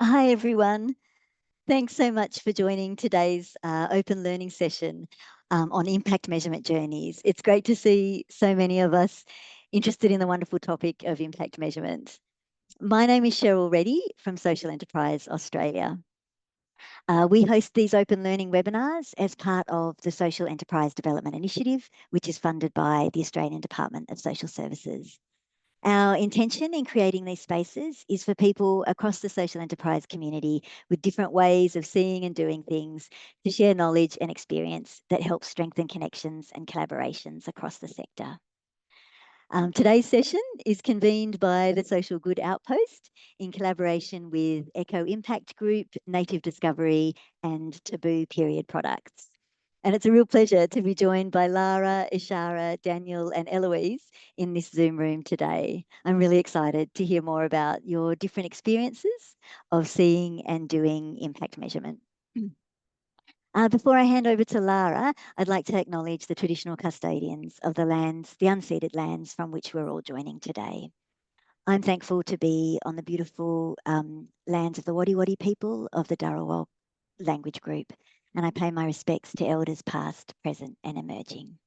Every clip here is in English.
Hi, everyone. Thanks so much for joining today's open learning session on impact measurement journeys. It's great to see so many of us interested in the wonderful topic of impact measurement. My name is Cheryl Reddy from Social Enterprise Australia. We host these open learning webinars as part of the Social Enterprise Development Initiative, which is funded by the Australian Department of Social Services. Our intention in creating these spaces is for people across the social enterprise community with different ways of seeing and doing things to share knowledge and experience that helps strengthen connections and collaborations across the sector. Today's session is convened by the Social Good Outpost in collaboration with Eco Impact Group, Native Discovery and Taboo Period Products. And it's a real pleasure to be joined by Lara, Ishara, Daniel and Eloise in this Zoom room today. I'm really excited to hear more about your different experiences of seeing and doing impact measurement. Before I hand over to Lara, I'd like to acknowledge the traditional custodians of the lands, the unceded lands from which we're all joining today. I'm thankful to be on the beautiful lands of the Wadi Wadi people of the Dharawal language group, and I pay my respects to elders past, present and emerging.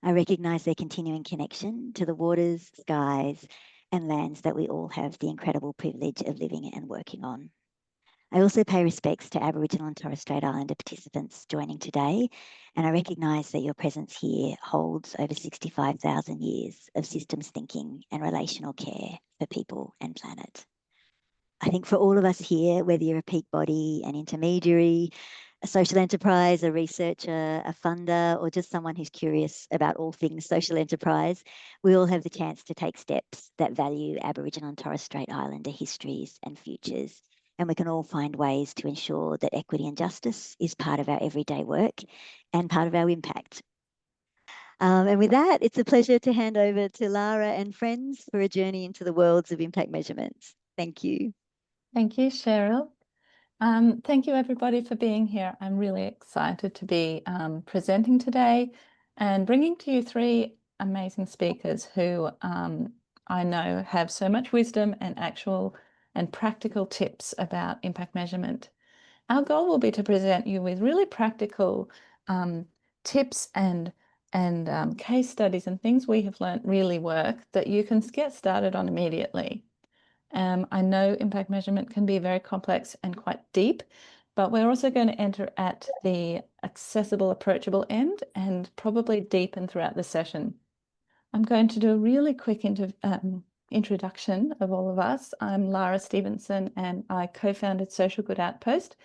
I recognise their continuing connection to the waters, skies and lands that we all have the incredible privilege of living and working on. I also pay respects to Aboriginal and Torres Strait Islander participants joining today, and I recognise that your presence here holds over 65,000 years of systems thinking and relational care for people and planet. I think for all of us here, whether you're a peak body, an intermediary, a social enterprise, a researcher, a funder, or just someone who's curious about all things social enterprise, we all have the chance to take steps that value Aboriginal and Torres Strait Islander histories and futures. And we can all find ways to ensure that equity and justice is part of our everyday work and part of our impact. And with that, it's a pleasure to hand over to Lara and friends for a journey into the worlds of impact measurements. Thank you. Thank you, Cheryl. Thank you, everybody, for being here. I'm really excited to be presenting today and bringing to you three amazing speakers who I know have so much wisdom and actual and practical tips about impact measurement. Our goal will be to present you with really practical tips and case studies and things we have learned really work that you can get started on immediately. I know impact measurement can be very complex and quite deep, but we're also going to enter at the accessible, approachable end and probably deepen throughout the session. I'm going to do a really quick introduction of all of us. I'm Lara Stevenson and I co-founded Social Good Outpost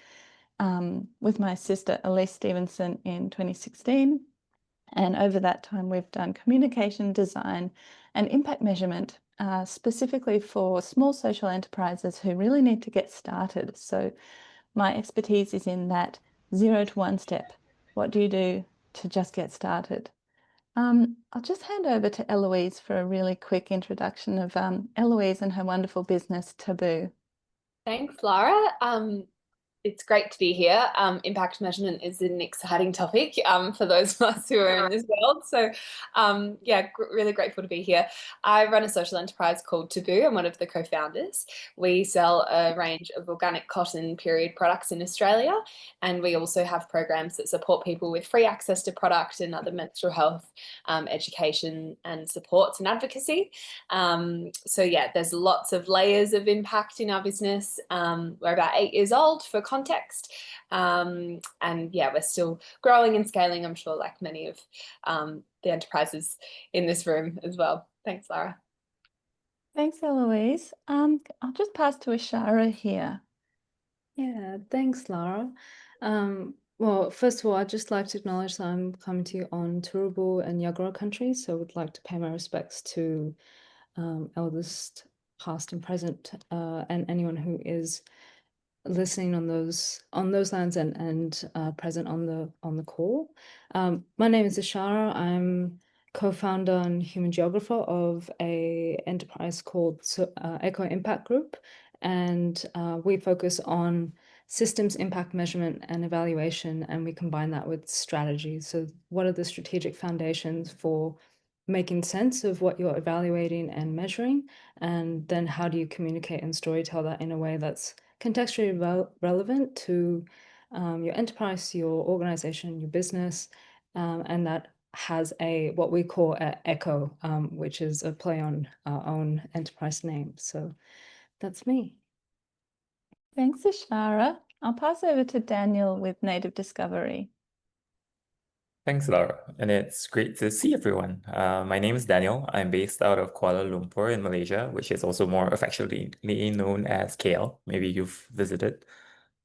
with my sister Elise Stevenson in 2016. And over that time, we've done communication design and impact measurement specifically for small social enterprises who really need to get started. So my expertise is in that 0 to 1 step. What do you do to just get started? I'll just hand over to Eloise for a really quick introduction of Eloise and her wonderful business, Taboo. Thanks, Lara. It's great to be here. Impact measurement is an exciting topic for those of us who are in this world. So yeah, really grateful to be here. I run a social enterprise called Taboo. I'm one of the co-founders. We sell a range of organic cotton period products in Australia. And we also have programs that support people with free access to product and other menstrual health education and supports and advocacy. So yeah, there's lots of layers of impact in our business. We're about 8 years old for context. And yeah, we're still growing and scaling, I'm sure, like many of the enterprises in this room as well. Thanks, Lara. Thanks, Eloise. I'll just pass to Ishara here. Yeah, thanks, Lara. Well, first of all, I'd just like to acknowledge that I'm coming to you on Turrbal and Yagara country, so I would like to pay my respects to elders past and present, and anyone who is listening on those lands and present on the call. My name is Ishara. I'm co-founder and human geographer of a enterprise called Eco Impact Group, and we focus on systems impact measurement and evaluation, and we combine that with strategy. So what are the strategic foundations for making sense of what you're evaluating and measuring, and then how do you communicate and storytell that in a way that's contextually relevant to your enterprise, your organization, your business, and that has what we call an echo, which is a play on our own enterprise name. So that's me. Thanks, Ishara. I'll pass over to Daniel with Native Discovery. Thanks, Laura, and it's great to see everyone. My name is Daniel. I'm based out of Kuala Lumpur in Malaysia, which is also more affectionately known as KL. Maybe you've visited.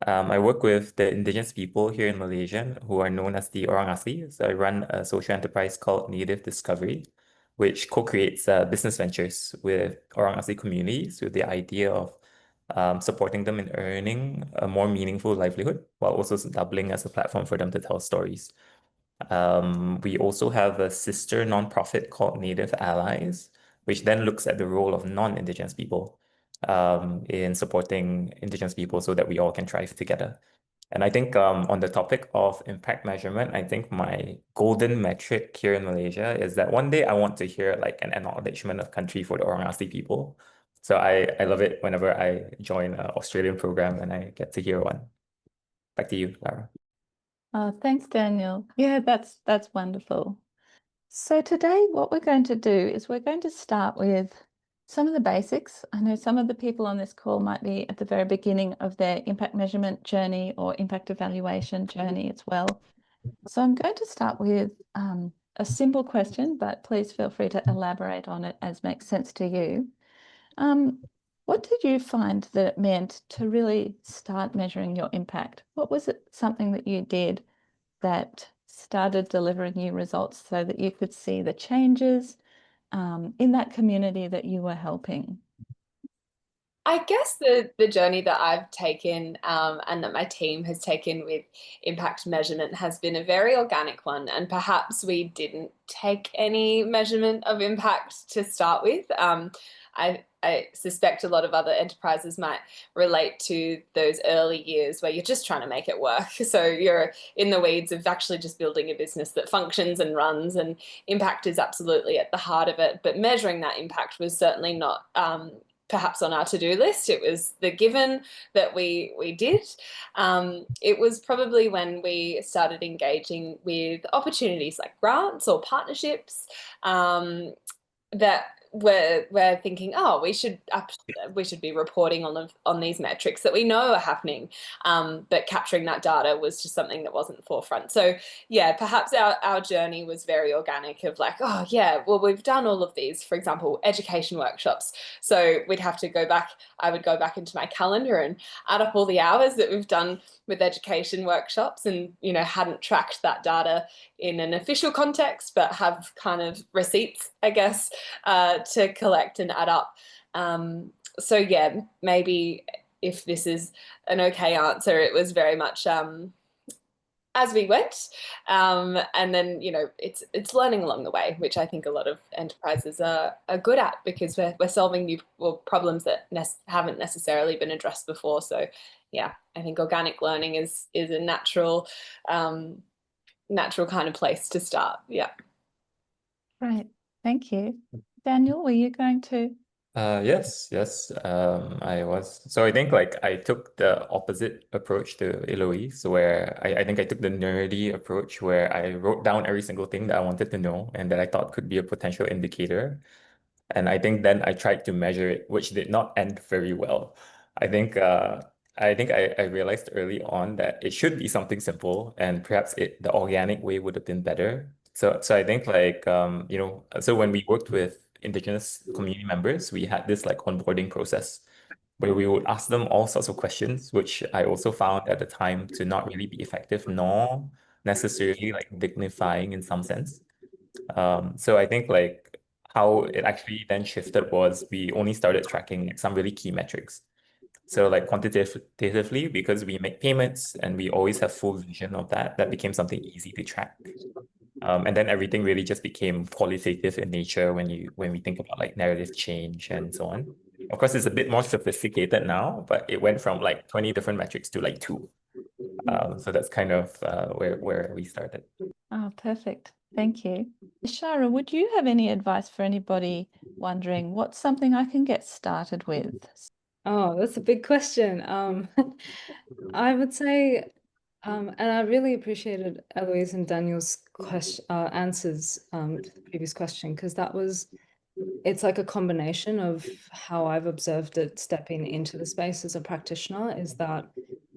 I work with the indigenous people here in Malaysia who are known as the Orang Asli. So I run a social enterprise called Native Discovery, which co-creates business ventures with Orang Asli communities with the idea of supporting them in earning a more meaningful livelihood while also doubling as a platform for them to tell stories. We also have a sister nonprofit called Native Allies, which then looks at the role of non-Indigenous people in supporting Indigenous people so that we all can thrive together. And I think on the topic of impact measurement, I think my golden metric here in Malaysia is that one day I want to hear like an acknowledgement of country for the Orang Asli people. So I love it whenever I join an Australian program and I get to hear one. Back to you, Lara. Thanks, Daniel. Yeah, that's wonderful. So today what we're going to do is we're going to start with some of the basics. I know some of the people on this call might be at the very beginning of their impact measurement journey or impact evaluation journey as well. So I'm going to start with a simple question, but please feel free to elaborate on it as makes sense to you. What did you find that it meant to really start measuring your impact? What was it something that you did that started delivering you results so that you could see the changes in that community that you were helping? I guess the journey that I've taken and that my team has taken with impact measurement has been a very organic one, and perhaps we didn't take any measurement of impact to start with. I suspect a lot of other enterprises might relate to those early years where you're just trying to make it work. So you're in the weeds of actually just building a business that functions and runs, and impact is absolutely at the heart of it. But measuring that impact was certainly not perhaps on our to-do list. It was the given that we did. It was probably when we started engaging with opportunities like grants or partnerships that we're thinking, oh, we should be reporting on these metrics that we know are happening, but capturing that data was just something that wasn't forefront. So yeah, perhaps our journey was very organic of like, oh yeah, well, we've done all of these, for example, education workshops. So we'd have to go back, I would go back into my calendar and add up all the hours that we've done with education workshops, and hadn't tracked that data in an official context, but have kind of receipts, I guess, to collect and add up. So yeah, maybe if this is an okay answer, it was very much as we went, and then it's learning along the way, which I think a lot of enterprises are good at, because we're solving new problems that haven't necessarily been addressed before. So yeah, I think organic learning is a natural kind of place to start. Yeah. Right. Thank you. Daniel, were you going to? Yes, I was. So I think like I took the opposite approach to Eloise, where I think I took the nerdy approach where I wrote down every single thing that I wanted to know and that I thought could be a potential indicator. And I think then I tried to measure it, which did not end very well. I think I realized early on that it should be something simple, and perhaps the organic way would have been better. So I think like so when we worked with Indigenous community members, we had this like onboarding process where we would ask them all sorts of questions, which I also found at the time to not really be effective, nor necessarily like dignifying in some sense. So I think like how it actually then shifted was we only started tracking some really key metrics. So like quantitatively, because we make payments and we always have full vision of that became something easy to track. And then everything really just became qualitative in nature when we think about like narrative change and so on. Of course, it's a bit more sophisticated now, but it went from like 20 different metrics to like 2. So that's kind of where we started. Oh, perfect. Thank you. Ishara, would you have any advice for anybody wondering what's something I can get started with? Oh, that's a big question. I would say, and I really appreciated Eloise and Daniel's answers to the previous question, because it's like a combination of how I've observed it stepping into the space as a practitioner, is that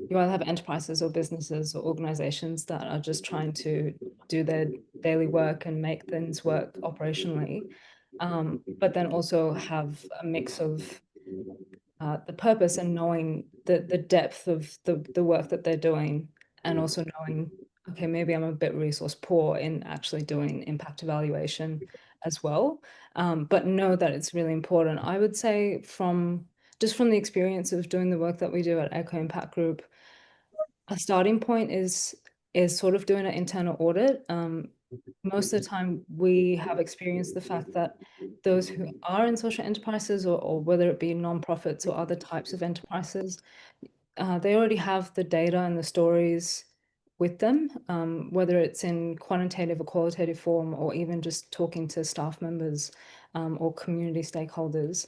you either have enterprises or businesses or organizations that are just trying to do their daily work and make things work operationally, but then also have a mix of the purpose and knowing the depth of the work that they're doing, and also knowing, okay, maybe I'm a bit resource poor in actually doing impact evaluation as well, but know that it's really important. I would say from the experience of doing the work that we do at Echo Impact Group, a starting point is sort of doing an internal audit. Most of the time we have experienced the fact that those who are in social enterprises, or whether it be nonprofits or other types of enterprises, they already have the data and the stories with them, whether it's in quantitative or qualitative form, or even just talking to staff members or community stakeholders.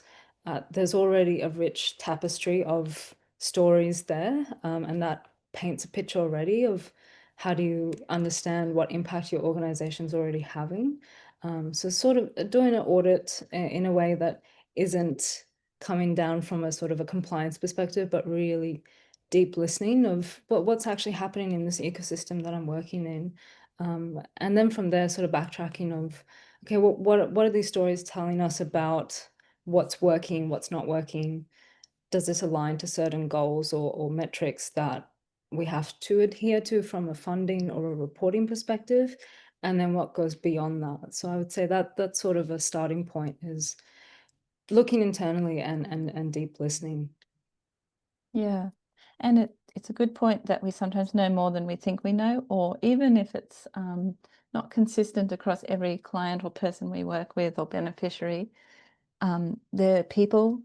There's already a rich tapestry of stories there, and that paints a picture already of how do you understand what impact your organization's already having. So sort of doing an audit in a way that isn't coming down from a sort of a compliance perspective, but really deep listening of what's actually happening in this ecosystem that I'm working in. And then from there, sort of backtracking of, okay, what are these stories telling us about what's working, what's not working? Does this align to certain goals or metrics that we have to adhere to from a funding or a reporting perspective? And then what goes beyond that? So I would say that that's sort of a starting point, is looking internally and deep listening. Yeah, and it's a good point that we sometimes know more than we think we know, or even if it's not consistent across every client or person we work with or beneficiary, the people,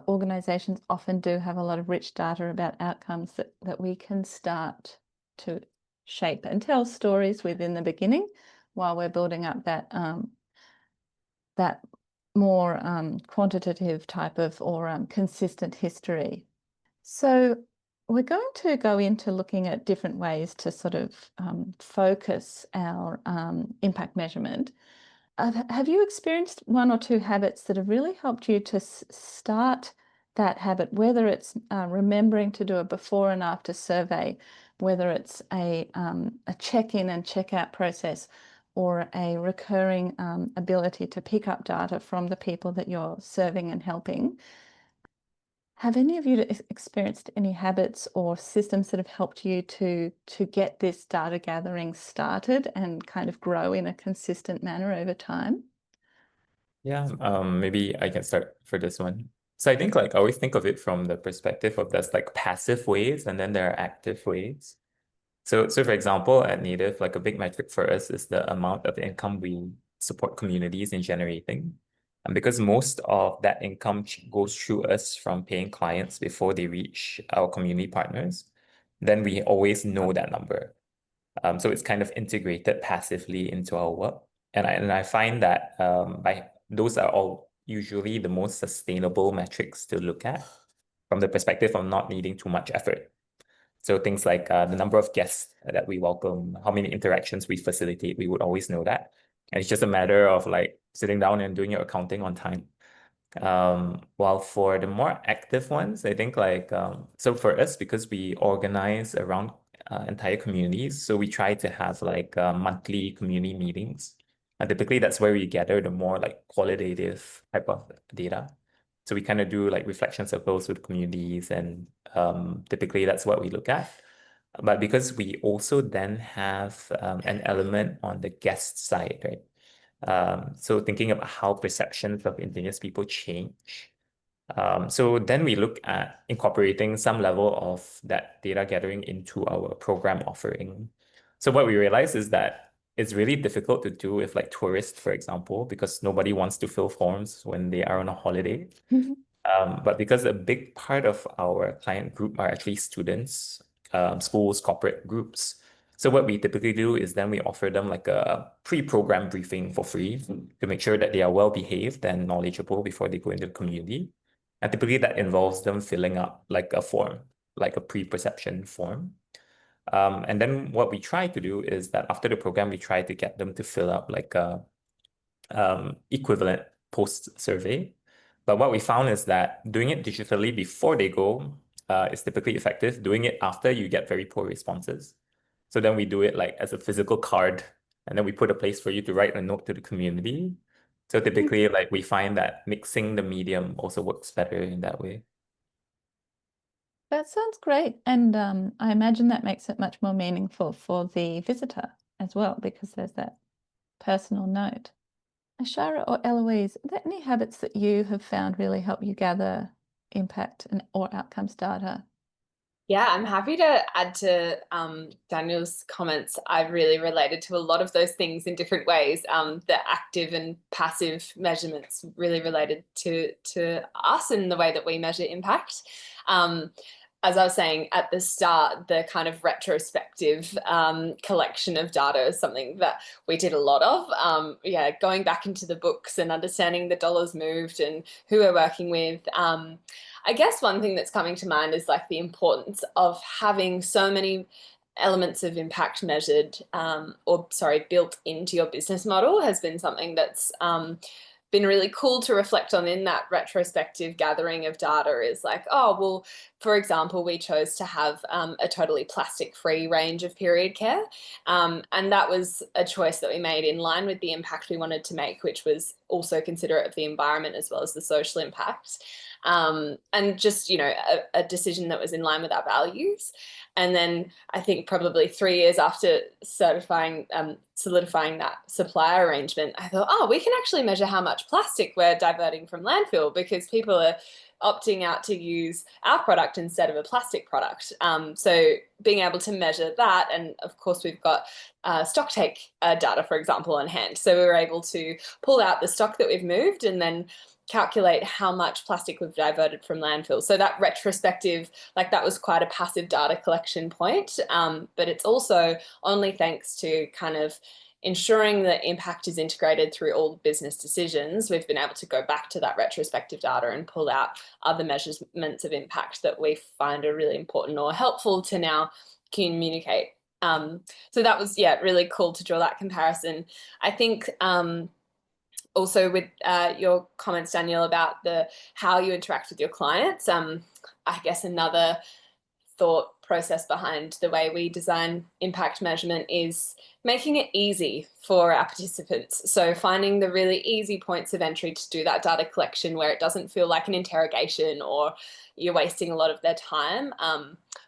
organizations often do have a lot of rich data about outcomes that we can start to shape and tell stories within the beginning while we're building up that that more quantitative type of or consistent history. So we're going to go into looking at different ways to sort of focus our impact measurement. Have you experienced one or two habits that have really helped you to start that habit, whether it's remembering to do a before and after survey, whether it's a check-in and check-out process, or a recurring ability to pick up data from the people that you're serving and helping? Have any of you experienced any habits or systems that have helped you to get this data gathering started and kind of grow in a consistent manner over time? Yeah, maybe I can start for this one. So I think like I always think of it from the perspective of there's like passive ways and then there are active ways. So for example, at Native, like a big metric for us is the amount of income we support communities in generating. And because most of that income goes through us from paying clients before they reach our community partners, then we always know that number. So it's kind of integrated passively into our work. And I find that those are all usually the most sustainable metrics to look at from the perspective of not needing too much effort. So things like the number of guests that we welcome, how many interactions we facilitate, we would always know that. And it's just a matter of like sitting down and doing your accounting on time. While for the more active ones, I think like, so for us, because we organize around entire communities, so we try to have like monthly community meetings. And typically that's where we gather the more like qualitative type of data. So we kind of do like reflection circles with communities, and typically that's what we look at. But because we also then have an element on the guest side, right? So thinking about how perceptions of Indigenous people change. So then we look at incorporating some level of that data gathering into our program offering. So what we realize is that it's really difficult to do with like tourists, for example, because nobody wants to fill forms when they are on a holiday. But because a big part of our client group are actually students, schools, corporate groups. So what we typically do is then we offer them like a pre-program briefing for free to make sure that they are well behaved and knowledgeable before they go into the community. And typically that involves them filling up like a form, like a pre-perception form. And then what we try to do is that after the program, we try to get them to fill up like a equivalent post survey. But what we found is that doing it digitally before they go is typically effective. Doing it after, you get very poor responses. So then we do it like as a physical card, and then we put a place for you to write a note to the community. So typically, like we find that mixing the medium also works better in that way. That sounds great. And I imagine that makes it much more meaningful for the visitor as well, because there's that personal note. Ashara or Eloise, are there any habits that you have found really help you gather impact or outcomes data? Yeah, I'm happy to add to Daniel's comments. I've really related to a lot of those things in different ways. The active and passive measurements really related to us and the way that we measure impact. As I was saying at the start, the kind of retrospective collection of data is something that we did a lot of. Yeah, going back into the books and understanding the dollars moved and who we're working with. I guess one thing that's coming to mind is like the importance of having so many elements of impact measured built into your business model has been something that's been really cool to reflect on in that retrospective gathering of data. Is like, oh, well, for example, we chose to have a totally plastic-free range of period care. And that was a choice that we made in line with the impact we wanted to make, which was also considerate of the environment as well as the social impact. And just, you know, a decision that was in line with our values. And then I think probably 3 years after solidifying that supplier arrangement, I thought, oh, we can actually measure how much plastic we're diverting from landfill because people are opting out to use our product instead of a plastic product. So being able to measure that, and of course we've got stock take data, for example, on hand. So we were able to pull out the stock that we've moved and then calculate how much plastic we've diverted from landfill. So that retrospective, like that was quite a passive data collection point, but it's also only thanks to kind of ensuring that impact is integrated through all business decisions, we've been able to go back to that retrospective data and pull out other measurements of impact that we find are really important or helpful to now communicate. So that was, yeah, really cool to draw that comparison. I think also with your comments, Daniel, about how you interact with your clients, I guess another thought process behind the way we design impact measurement is making it easy for our participants. So finding the really easy points of entry to do that data collection where it doesn't feel like an interrogation or you're wasting a lot of their time.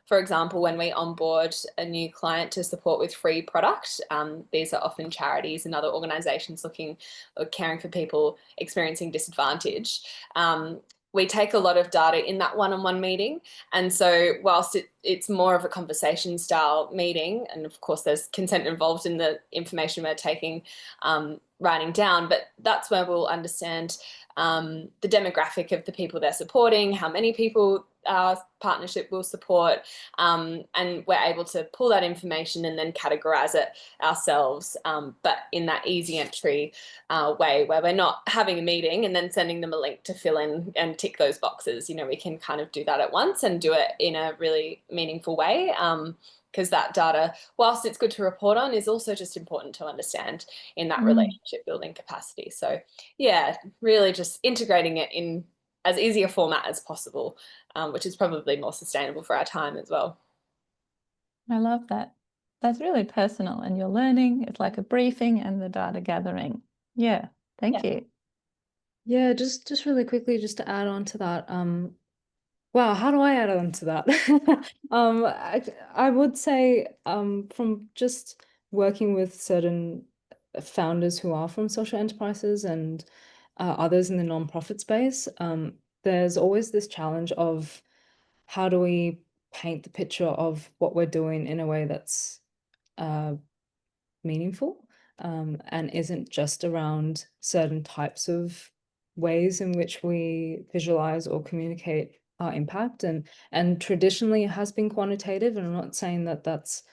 For example, when we onboard a new client to support with free product, these are often charities and other organisations looking or caring for people experiencing disadvantage. We take a lot of data in that one-on-one meeting. And so whilst it's more of a conversation style meeting, and of course there's consent involved in the information we're taking, writing down, but that's where we'll understand the demographic of the people they're supporting, how many people our partnership will support, and we're able to pull that information and then categorize it ourselves, but in that easy entry way where we're not having a meeting and then sending them a link to fill in and tick those boxes. You know, we can kind of do that at once and do it in a really meaningful way, because that data, whilst it's good to report on, is also just important to understand in that relationship building capacity. So yeah, really just integrating it in as easy a format as possible, which is probably more sustainable for our time as well. I love that. That's really personal, and you're learning. It's like a briefing and the data gathering. Yeah, thank you. Yeah, just really quickly, just to add on to that. Wow, how do I add on to that? I would say from just working with certain founders who are from social enterprises and others in the nonprofit space, there's always this challenge of how do we paint the picture of what we're doing in a way that's meaningful, and isn't just around certain types of ways in which we visualize or communicate our impact. And traditionally it has been quantitative, and I'm not saying that that's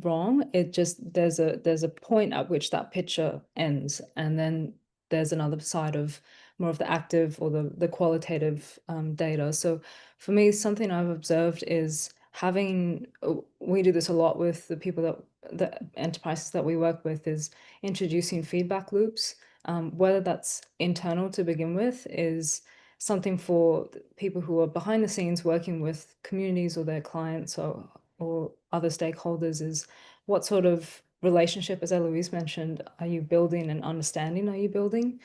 wrong. It just there's a point at which that picture ends, and then there's another side of more of the active or the qualitative data. So for me, something I've observed is we do this a lot with the people the enterprises that we work with, is introducing feedback loops, whether that's internal to begin with, is something for people who are behind the scenes working with communities or their clients or other stakeholders, is what sort of relationship, as Eloise mentioned, are you building, and understanding are you building,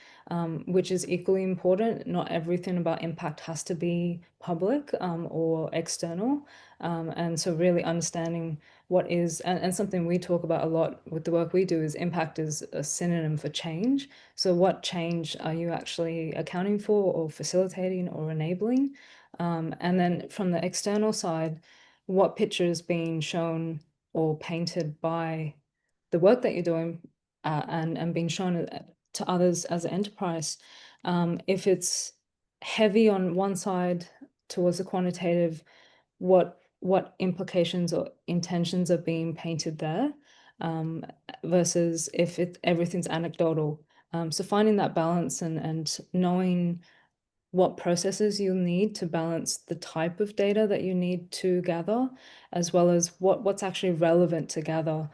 which is equally important. Not everything about impact has to be public or external. And so really understanding what is, and something we talk about a lot with the work we do, is impact is a synonym for change. So what change are you actually accounting for or facilitating or enabling? And then from the external side, what picture is being shown or painted by the work that you're doing and being shown to others as an enterprise. If it's heavy on one side towards the quantitative, what implications or intentions are being painted there, versus if everything's anecdotal. So finding that balance and knowing what processes you'll need to balance the type of data that you need to gather, as well as what's actually relevant to gather.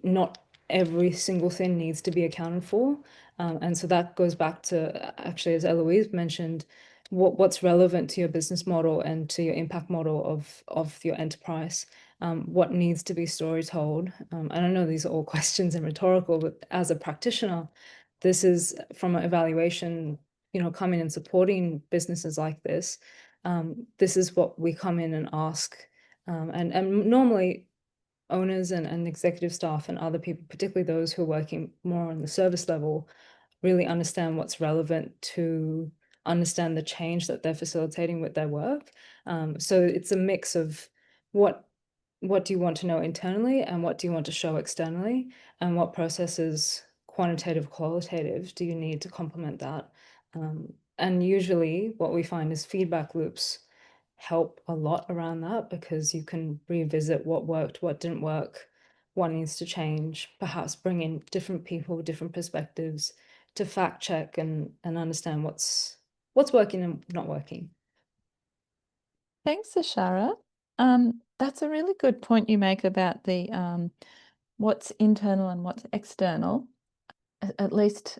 Not every single thing needs to be accounted for. And so that goes back to, actually, as Eloise mentioned, what's relevant to your business model and to your impact model of your enterprise, what needs to be story told. And I know these are all questions and rhetorical, but as a practitioner, this is from an evaluation, coming and supporting businesses like this. This is what we come in and ask. And normally owners and executive staff and other people, particularly those who are working more on the service level, really understand what's relevant to understand the change that they're facilitating with their work. So it's a mix of what do you want to know internally, and what do you want to show externally, and what processes, quantitative, qualitative, do you need to complement that. And usually what we find is feedback loops help a lot around that, because you can revisit what worked, what didn't work, what needs to change, perhaps bring in different people, different perspectives to fact check and understand what's working and not working. Thanks, Ashara. That's a really good point you make about the what's internal and what's external. At least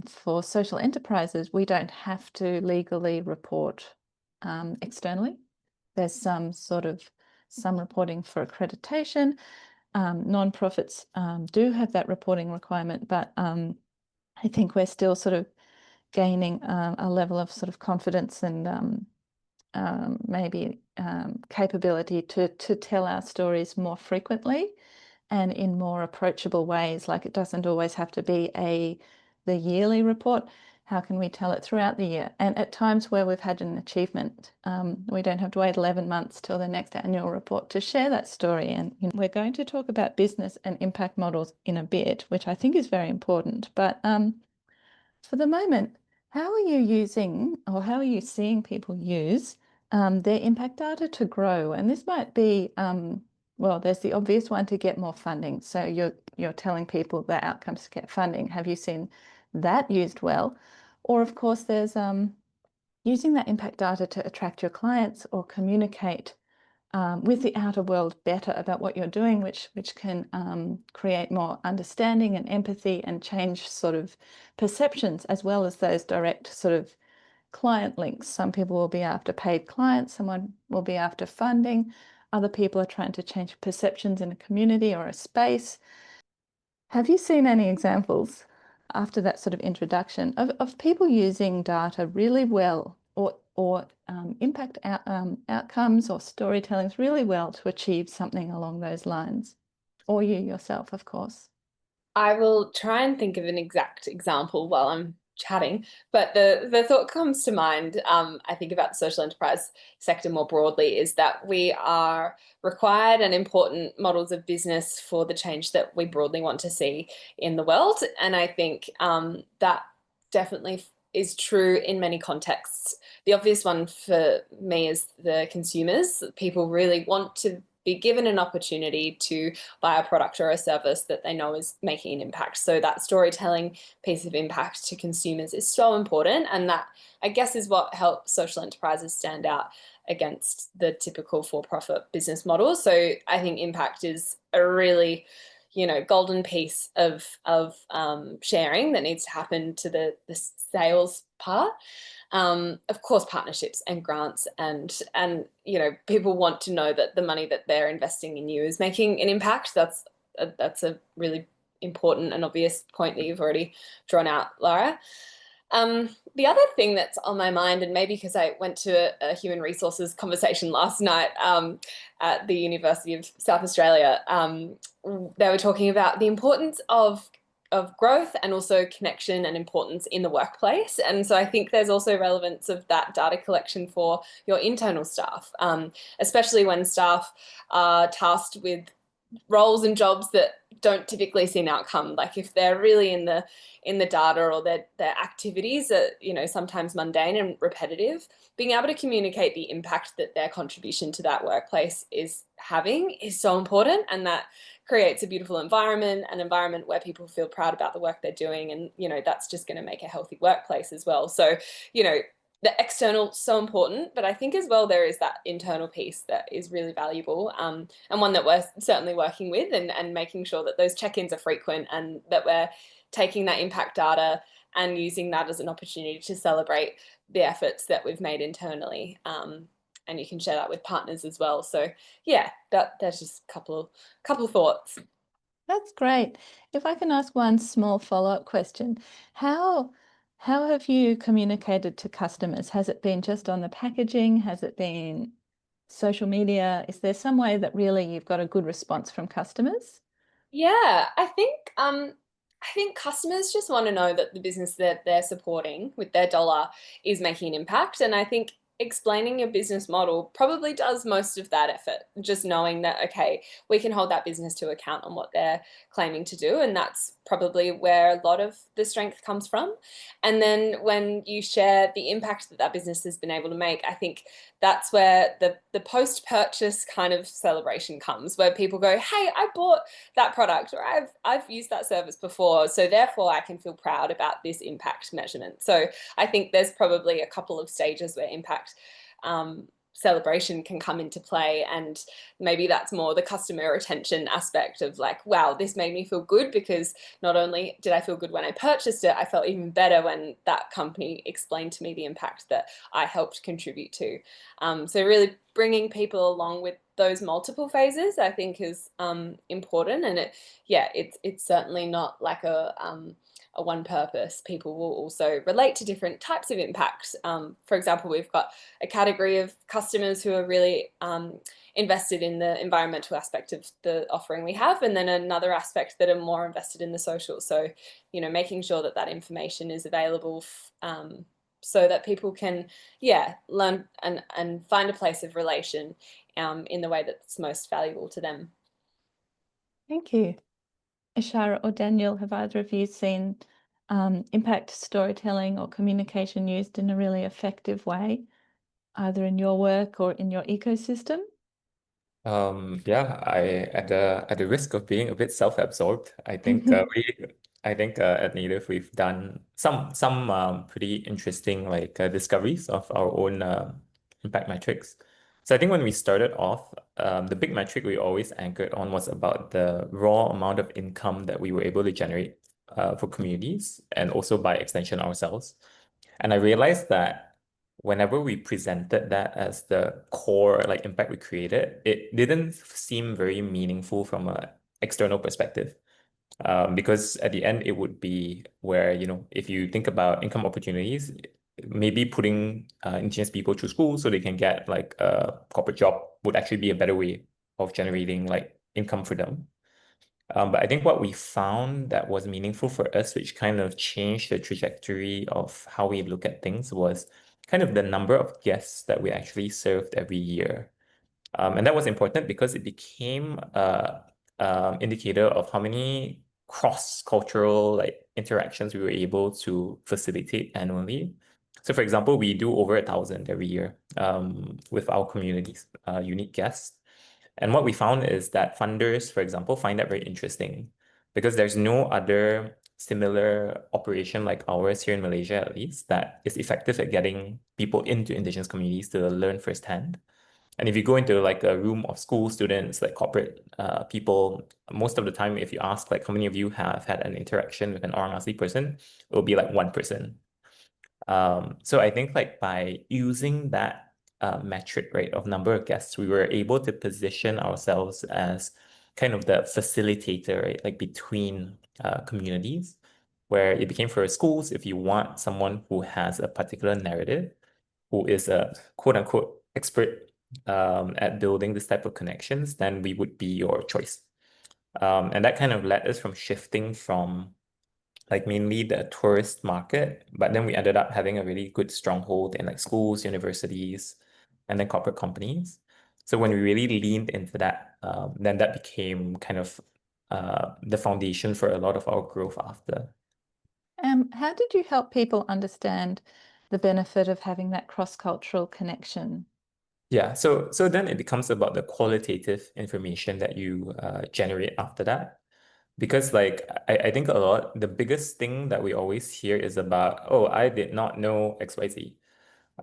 for social enterprises, we don't have to legally report externally. There's some reporting for accreditation. Nonprofits do have that reporting requirement, but I think we're still sort of gaining a level of sort of confidence and maybe capability to tell our stories more frequently and in more approachable ways. Like, it doesn't always have to be the yearly report. How can we tell it throughout the year? And at times where we've had an achievement, we don't have to wait 11 months till the next annual report to share that story. And we're going to talk about business and impact models in a bit, which I think is very important. But for the moment, how are you using, or how are you seeing people use their impact data to grow? And this might be, well, there's the obvious one, to get more funding. So you're telling people the outcomes to get funding. Have you seen that used well? Or of course, there's using that impact data to attract your clients or communicate with the outer world better about what you're doing, which can create more understanding and empathy and change sort of perceptions, as well as those direct sort of client links. Some people will be after paid clients, someone will be after funding, other people are trying to change perceptions in a community or a space. Have you seen any examples after that sort of introduction of people using data really well, or impact outcomes or storytellings really well to achieve something along those lines? Or you yourself, of course. I will try and think of an exact example while I'm chatting, but the thought comes to mind, I think, about the social enterprise sector more broadly, is that we are required and important models of business for the change that we broadly want to see in the world. And I think that definitely is true in many contexts. The obvious one for me is the consumers. People really want to be given an opportunity to buy a product or a service that they know is making an impact. So that storytelling piece of impact to consumers is so important, and that, I guess, is what helps social enterprises stand out against the typical for-profit business model. So I think impact is a really, golden piece of sharing that needs to happen to the sales part. Of course, partnerships and grants, and people want to know that the money that they're investing in you is making an impact. That's a really important and obvious point that you've already drawn out, Lara. The other thing that's on my mind, and maybe because I went to a human resources conversation last night at the University of South Australia, they were talking about the importance of growth and also connection and importance in the workplace. And so I think there's also relevance of that data collection for your internal staff, especially when staff are tasked with roles and jobs that don't typically see an outcome. Like if they're really in the data, or their activities are, sometimes mundane and repetitive, being able to communicate the impact that their contribution to that workplace is having is so important. And that creates a beautiful environment, an environment where people feel proud about the work they're doing. And, that's just going to make a healthy workplace as well. So, the external, so important, but I think as well there is that internal piece that is really valuable, and one that we're certainly working with, and making sure that those check-ins are frequent, and that we're taking that impact data and using that as an opportunity to celebrate the efforts that we've made internally. And you can share that with partners as well. So yeah, that's just a couple thoughts. That's great. If I can ask one small follow-up question, how have you communicated to customers? Has it been just on the packaging? Has it been social media? Is there some way that really you've got a good response from customers? Yeah, I think customers just want to know that the business that they're supporting with their dollar is making an impact. And I think explaining your business model probably does most of that effort, just knowing that, okay, we can hold that business to account on what they're claiming to do. And that's probably where a lot of the strength comes from. And then when you share the impact that business has been able to make, I think that's where the post-purchase kind of celebration comes, where people go, hey, I bought that product, or I've used that service before, so therefore I can feel proud about this impact measurement. So I think there's probably a couple of stages where impact celebration can come into play, and maybe that's more the customer retention aspect of like, wow, this made me feel good, because not only did I feel good when I purchased it, I felt even better when that company explained to me the impact that I helped contribute to. So really bringing people along with those multiple phases, I think, is important. And it's certainly not like a one purpose. People will also relate to different types of impacts. For example, we've got a category of customers who are really invested in the environmental aspect of the offering we have, and then another aspect that are more invested in the social. So, making sure that information is available so that people can, learn and find a place of relation in the way that's most valuable to them. Thank you. Ishara or Daniel, have either of you seen impact storytelling or communication used in a really effective way, either in your work or in your ecosystem? Yeah, at the risk of being a bit self-absorbed, I think at Native we've done some pretty interesting discoveries of our own impact metrics. So I think when we started off, the big metric we always anchored on was about the raw amount of income that we were able to generate for communities, and also by extension ourselves. And I realized that whenever we presented that as the core impact we created, it didn't seem very meaningful from an external perspective. Because at the end, it would be where, if you think about income opportunities, maybe putting Indigenous people through school so they can get a corporate job would actually be a better way of generating income for them. But I think what we found that was meaningful for us, which kind of changed the trajectory of how we look at things, was kind of the number of guests that we actually served every year. And that was important because it became an indicator of how many cross-cultural interactions we were able to facilitate annually. So for example, we do over 1,000 every year with our communities, unique guests. And what we found is that funders, for example, find that very interesting because there's no other similar operation like ours here in Malaysia, at least, that is effective at getting people into Indigenous communities to learn firsthand. And if you go into like a room of school students, like corporate people, most of the time, if you ask like how many of you have had an interaction with an Orang Asli person, it will be like one person. So I think like by using that metric, right, of number of guests, we were able to position ourselves as kind of the facilitator, right, like between communities, where it became for schools, if you want someone who has a particular narrative, who is a quote unquote expert at building this type of connections, then we would be your choice. And that kind of led us from shifting from like mainly the tourist market, but then we ended up having a really good stronghold in like schools, universities, and then corporate companies. So when we really leaned into that, then that became kind of the foundation for a lot of our growth after. How did you help people understand the benefit of having that cross-cultural connection? Yeah, so then it becomes about the qualitative information that you generate after that. Because like I think the biggest thing that we always hear is about, oh, I did not know XYZ.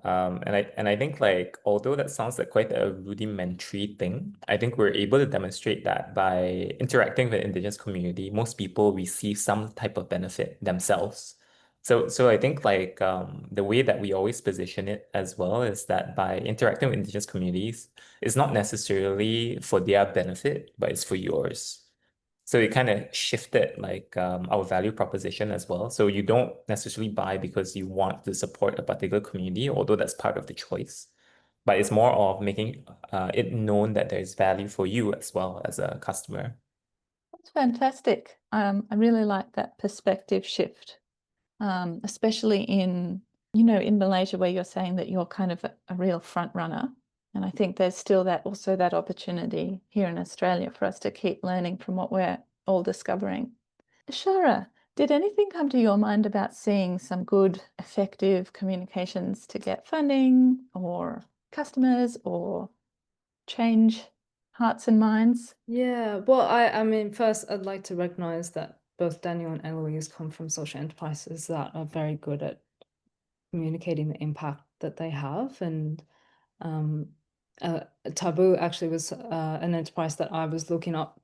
And I think like although that sounds like quite a rudimentary thing, I think we're able to demonstrate that by interacting with the Indigenous community, most people receive some type of benefit themselves. So I think like the way that we always position it as well is that by interacting with Indigenous communities, it's not necessarily for their benefit, but it's for yours. So it kind of shifted like our value proposition as well. So you don't necessarily buy because you want to support a particular community, although that's part of the choice. But it's more of making it known that there's value for you as well as a customer. That's fantastic. I really like that perspective shift, especially in Malaysia, where you're saying that you're kind of a real front runner. And I think there's still also that opportunity here in Australia for us to keep learning from what we're all discovering. Shara, did anything come to your mind about seeing some good, effective communications to get funding or customers or change hearts and minds? Yeah, well, I mean, first, I'd like to recognize that both Daniel and Eloise come from social enterprises that are very good at communicating the impact that they have. And Taboo actually was an enterprise that I was looking up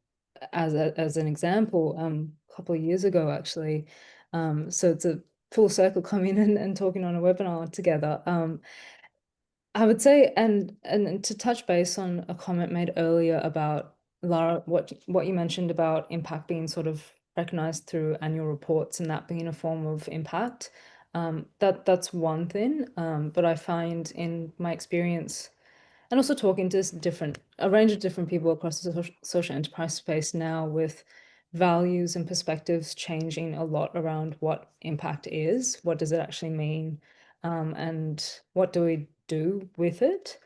as an example a couple of years ago, actually. So it's a full circle coming in and talking on a webinar together. I would say, and to touch base on a comment made earlier about, Lara, what you mentioned about impact being sort of recognized through annual reports and that being a form of impact, that's one thing. But I find in my experience, and also talking to a range of different people across the social enterprise space now, with values and perspectives changing a lot around what impact is, what does it actually mean, and what do we do with it,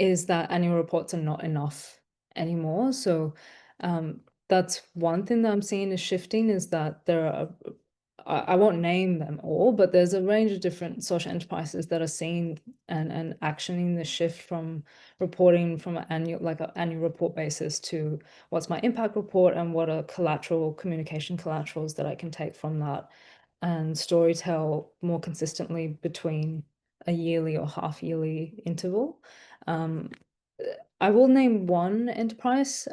is that annual reports are not enough anymore. So that's one thing that I'm seeing is shifting, is that there are, I won't name them all, but there's a range of different social enterprises that are seeing and actioning the shift from reporting from an annual report basis to what's my impact report and what are communication collaterals that I can take from that and storytell more consistently between a yearly or half yearly interval. I will name one enterprise,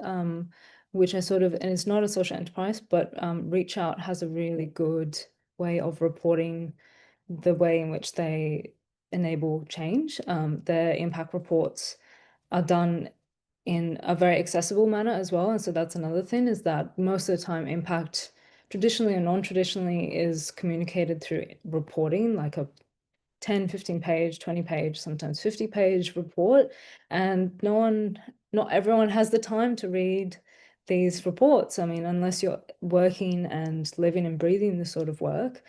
which I and it's not a social enterprise, but Reach Out has a really good way of reporting the way in which they enable change. Their impact reports are done in a very accessible manner as well. And so that's another thing, is that most of the time impact, traditionally or non-traditionally, is communicated through reporting, like a 10, 15 page, 20 page, sometimes 50 page report. And not everyone has the time to read these reports. I mean, unless you're working and living and breathing this sort of work,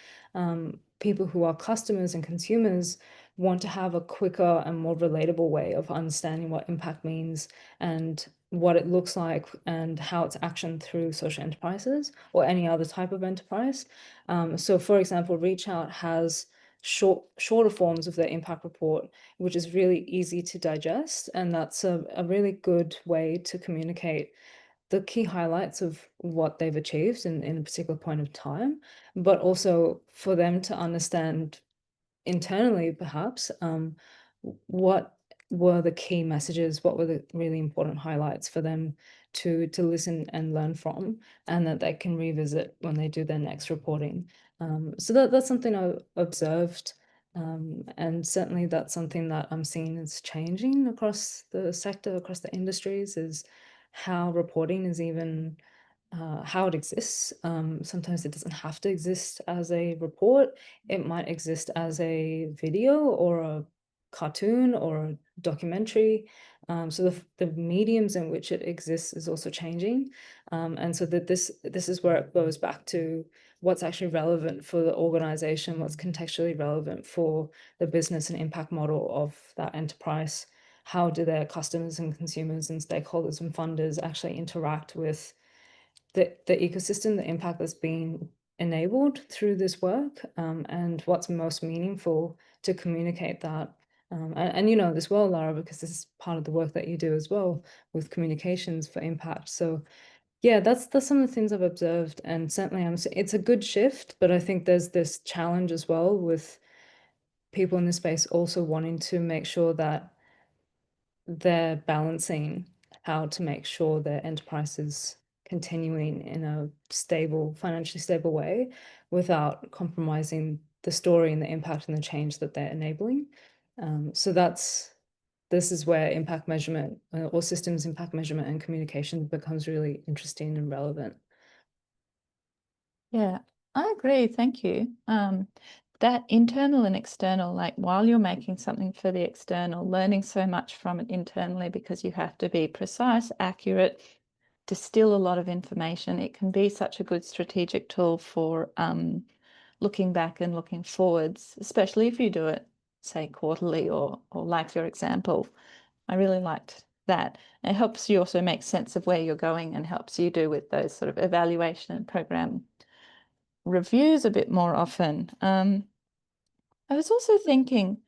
people who are customers and consumers want to have a quicker and more relatable way of understanding what impact means and what it looks like and how it's actioned through social enterprises or any other type of enterprise. So for example, Reach Out has shorter forms of their impact report, which is really easy to digest. And that's a really good way to communicate the key highlights of what they've achieved in a particular point of time, but also for them to understand internally, perhaps, what were the key messages, what were the really important highlights for them to listen and learn from, and that they can revisit when they do their next reporting. So that's something I observed, and certainly that's something that I'm seeing is changing across the sector, across the industries, is how reporting is even how it exists. Sometimes it doesn't have to exist as a report. It might exist as a video or a cartoon or a documentary. So the mediums in which it exists is also changing. And so that this is where it goes back to what's actually relevant for the organization, what's contextually relevant for the business and impact model of that enterprise. How do their customers and consumers and stakeholders and funders actually interact with the ecosystem, the impact that's being enabled through this work, and what's most meaningful to communicate that. And you know this well, Lara, because this is part of the work that you do as well with communications for impact. So yeah, that's some of the things I've observed, and certainly it's a good shift, but I think there's this challenge as well with people in this space also wanting to make sure that they're balancing how to make sure their enterprise is continuing in a stable, financially stable way without compromising the story and the impact and the change that they're enabling. So this is where impact measurement or systems impact measurement and communication becomes really interesting and relevant. Yeah, I agree. Thank you. That internal and external, like while you're making something for the external, learning so much from it internally because you have to be precise, accurate, distill a lot of information. It can be such a good strategic tool for looking back and looking forwards, especially if you do it, say, quarterly or like your example. I really liked that. It helps you also make sense of where you're going and helps you do with those sort of evaluation and program reviews a bit more often. I was also thinking,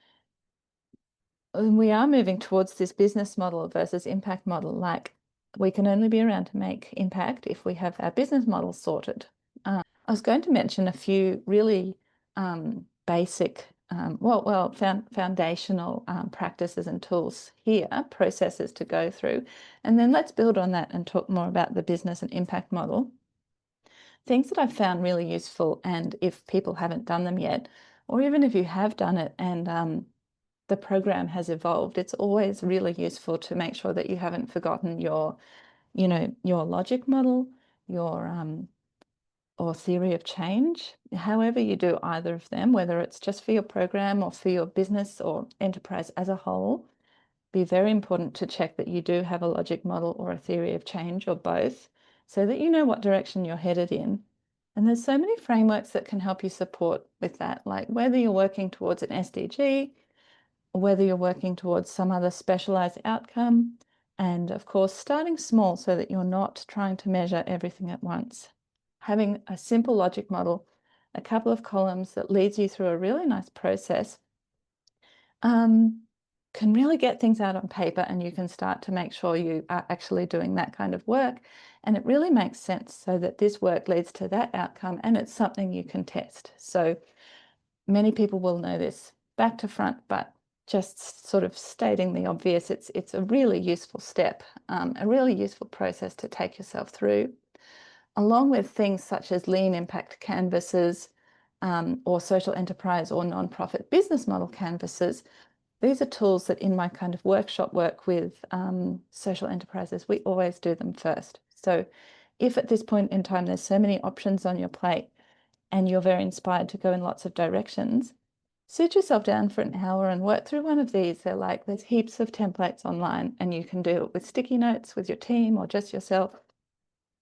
we are moving towards this business model versus impact model. Like, we can only be around to make impact if we have our business model sorted. I was going to mention a few really basic, foundational practices and tools here, processes to go through, and then let's build on that and talk more about the business and impact model. Things that I've found really useful, and if people haven't done them yet, or even if you have done it and the program has evolved, it's always really useful to make sure that you haven't forgotten your logic model, your or theory of change. However you do either of them, whether it's just for your program or for your business or enterprise as a whole, be very important to check that you do have a logic model or a theory of change or both, so that you know what direction you're headed in. And there's so many frameworks that can help you support with that, like whether you're working towards an SDG, or whether you're working towards some other specialized outcome, and of course, starting small so that you're not trying to measure everything at once. Having a simple logic model, a couple of columns that leads you through a really nice process, can really get things out on paper, and you can start to make sure you are actually doing that kind of work. And it really makes sense so that this work leads to that outcome, and it's something you can test. So many people will know this back to front, but just sort of stating the obvious, it's a really useful step, a really useful process to take yourself through, along with things such as lean impact canvases or social enterprise or nonprofit business model canvases. These are tools that in my kind of workshop work with social enterprises, we always do them first. So if at this point in time there's so many options on your plate and you're very inspired to go in lots of directions, sit yourself down for an hour and work through one of these. There's heaps of templates online, and you can do it with sticky notes with your team or just yourself.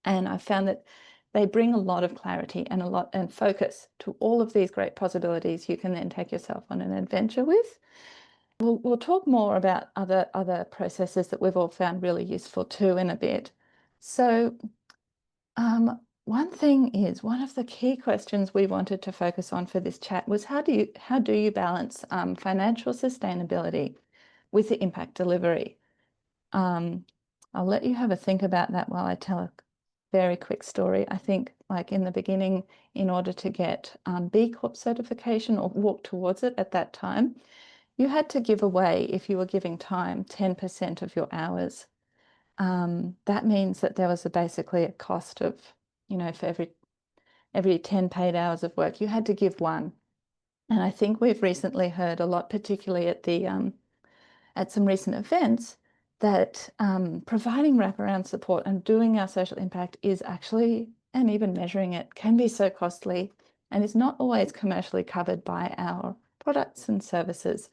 And I found that they bring a lot of clarity and focus to all of these great possibilities you can then take yourself on an adventure with. We'll talk more about other processes that we've all found really useful too in a bit. So one thing is, one of the key questions we wanted to focus on for this chat was how do you balance financial sustainability with the impact delivery? I'll let you have a think about that while I tell a very quick story. I think, like in the beginning, in order to get B Corp certification or walk towards it at that time, you had to give away, if you were giving time, 10% of your hours. That means that there was basically a cost of, for every 10 paid hours of work, you had to give one. And I think we've recently heard a lot, particularly at the at some recent events, that providing wraparound support and doing our social impact is actually, and even measuring it, can be so costly and is not always commercially covered by our products and services.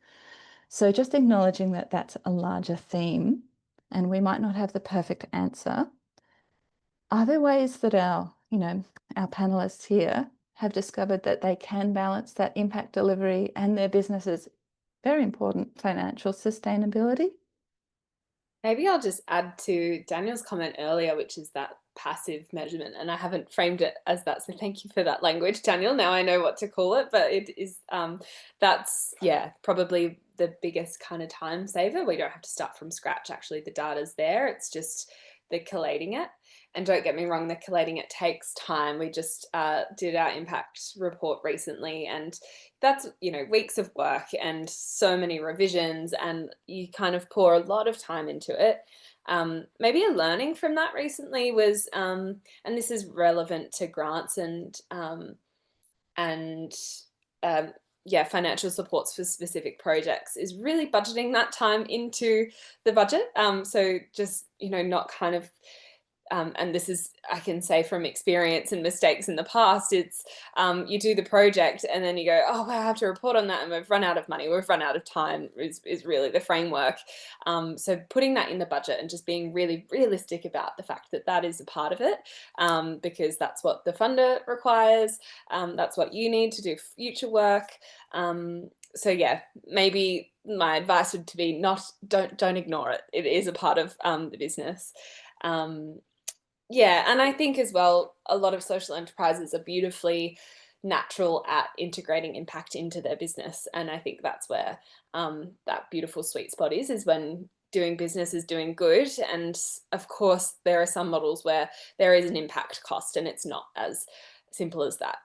So just acknowledging that that's a larger theme and we might not have the perfect answer. Are there ways that our panelists here have discovered that they can balance that impact delivery and their businesses' very important financial sustainability? Maybe I'll just add to Daniel's comment earlier, which is that passive measurement, and I haven't framed it as that, so thank you for that language, Daniel. Now I know what to call it, but it is that's probably the biggest kind of time saver. We don't have to start from scratch. Actually, the data's there. It's just the collating it. And don't get me wrong, the collating it takes time. We just did our impact report recently, and that's weeks of work and so many revisions, and you kind of pour a lot of time into it. Maybe a learning from that recently was, and this is relevant to grants and financial supports for specific projects, is really budgeting that time into the budget. So just, not kind of, and this is, I can say from experience and mistakes in the past, it's you do the project and then you go, oh, I have to report on that and we've run out of money, we've run out of time, is really the framework. So putting that in the budget and just being really realistic about the fact that that is a part of it, because that's what the funder requires, that's what you need to do future work. So yeah, maybe my advice would to be don't ignore it. It is a part of the business. Yeah, and I think as well, a lot of social enterprises are beautifully natural at integrating impact into their business. And I think that's where that beautiful sweet spot is when doing business is doing good. And of course, there are some models where there is an impact cost and it's not as simple as that.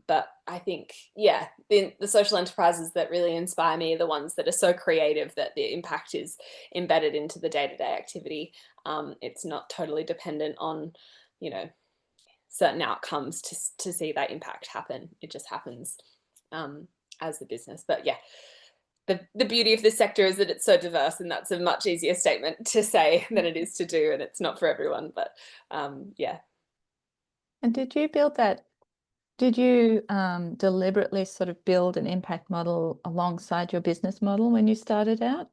But I think, the social enterprises that really inspire me are the ones that are so creative that the impact is embedded into the day-to-day activity. It's not totally dependent on, certain outcomes to see that impact happen. It just happens as the business. But yeah, the beauty of this sector is that it's so diverse, and that's a much easier statement to say than it is to do, and it's not for everyone. But yeah. And did you build that? Did you deliberately sort of build an impact model alongside your business model when you started out?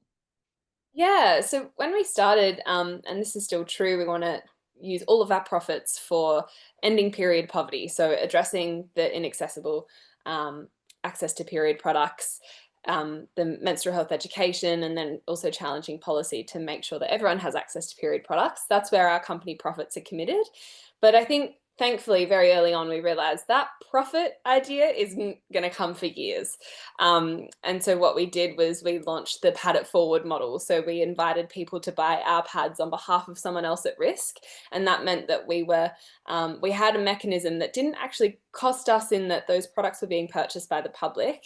Yeah, so when we started, and this is still true, we want to use all of our profits for ending period poverty. So addressing the inaccessible access to period products, the menstrual health education, and then also challenging policy to make sure that everyone has access to period products. That's where our company profits are committed. But I think thankfully, very early on, we realized that profit idea isn't going to come for years. And so what we did was we launched the Pad It Forward model. So we invited people to buy our pads on behalf of someone else at risk. And that meant that we had a mechanism that didn't actually cost us, in that those products were being purchased by the public.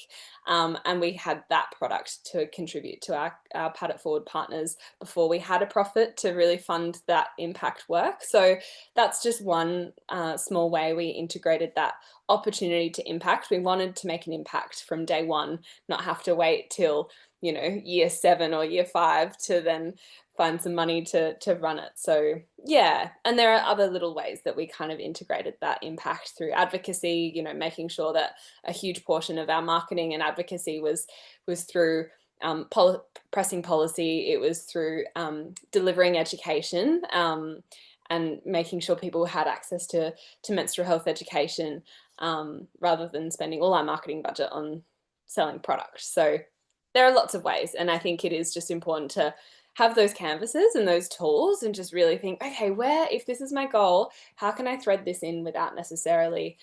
And we had that product to contribute to our Pad It Forward partners before we had a profit to really fund that impact work. So that's just one small way we integrated that opportunity to impact. We wanted to make an impact from day one, not have to wait till year 7 or year 5 to then find some money to run it. So yeah, and there are other little ways that we kind of integrated that impact through advocacy, making sure that a huge portion of our marketing and advocacy was through pressing policy. It was through delivering education, and making sure people had access to menstrual health education, rather than spending all our marketing budget on selling products. So there are lots of ways, and I think it is just important to have those canvases and those tools and just really think, okay, if this is my goal, how can I thread this in without necessarily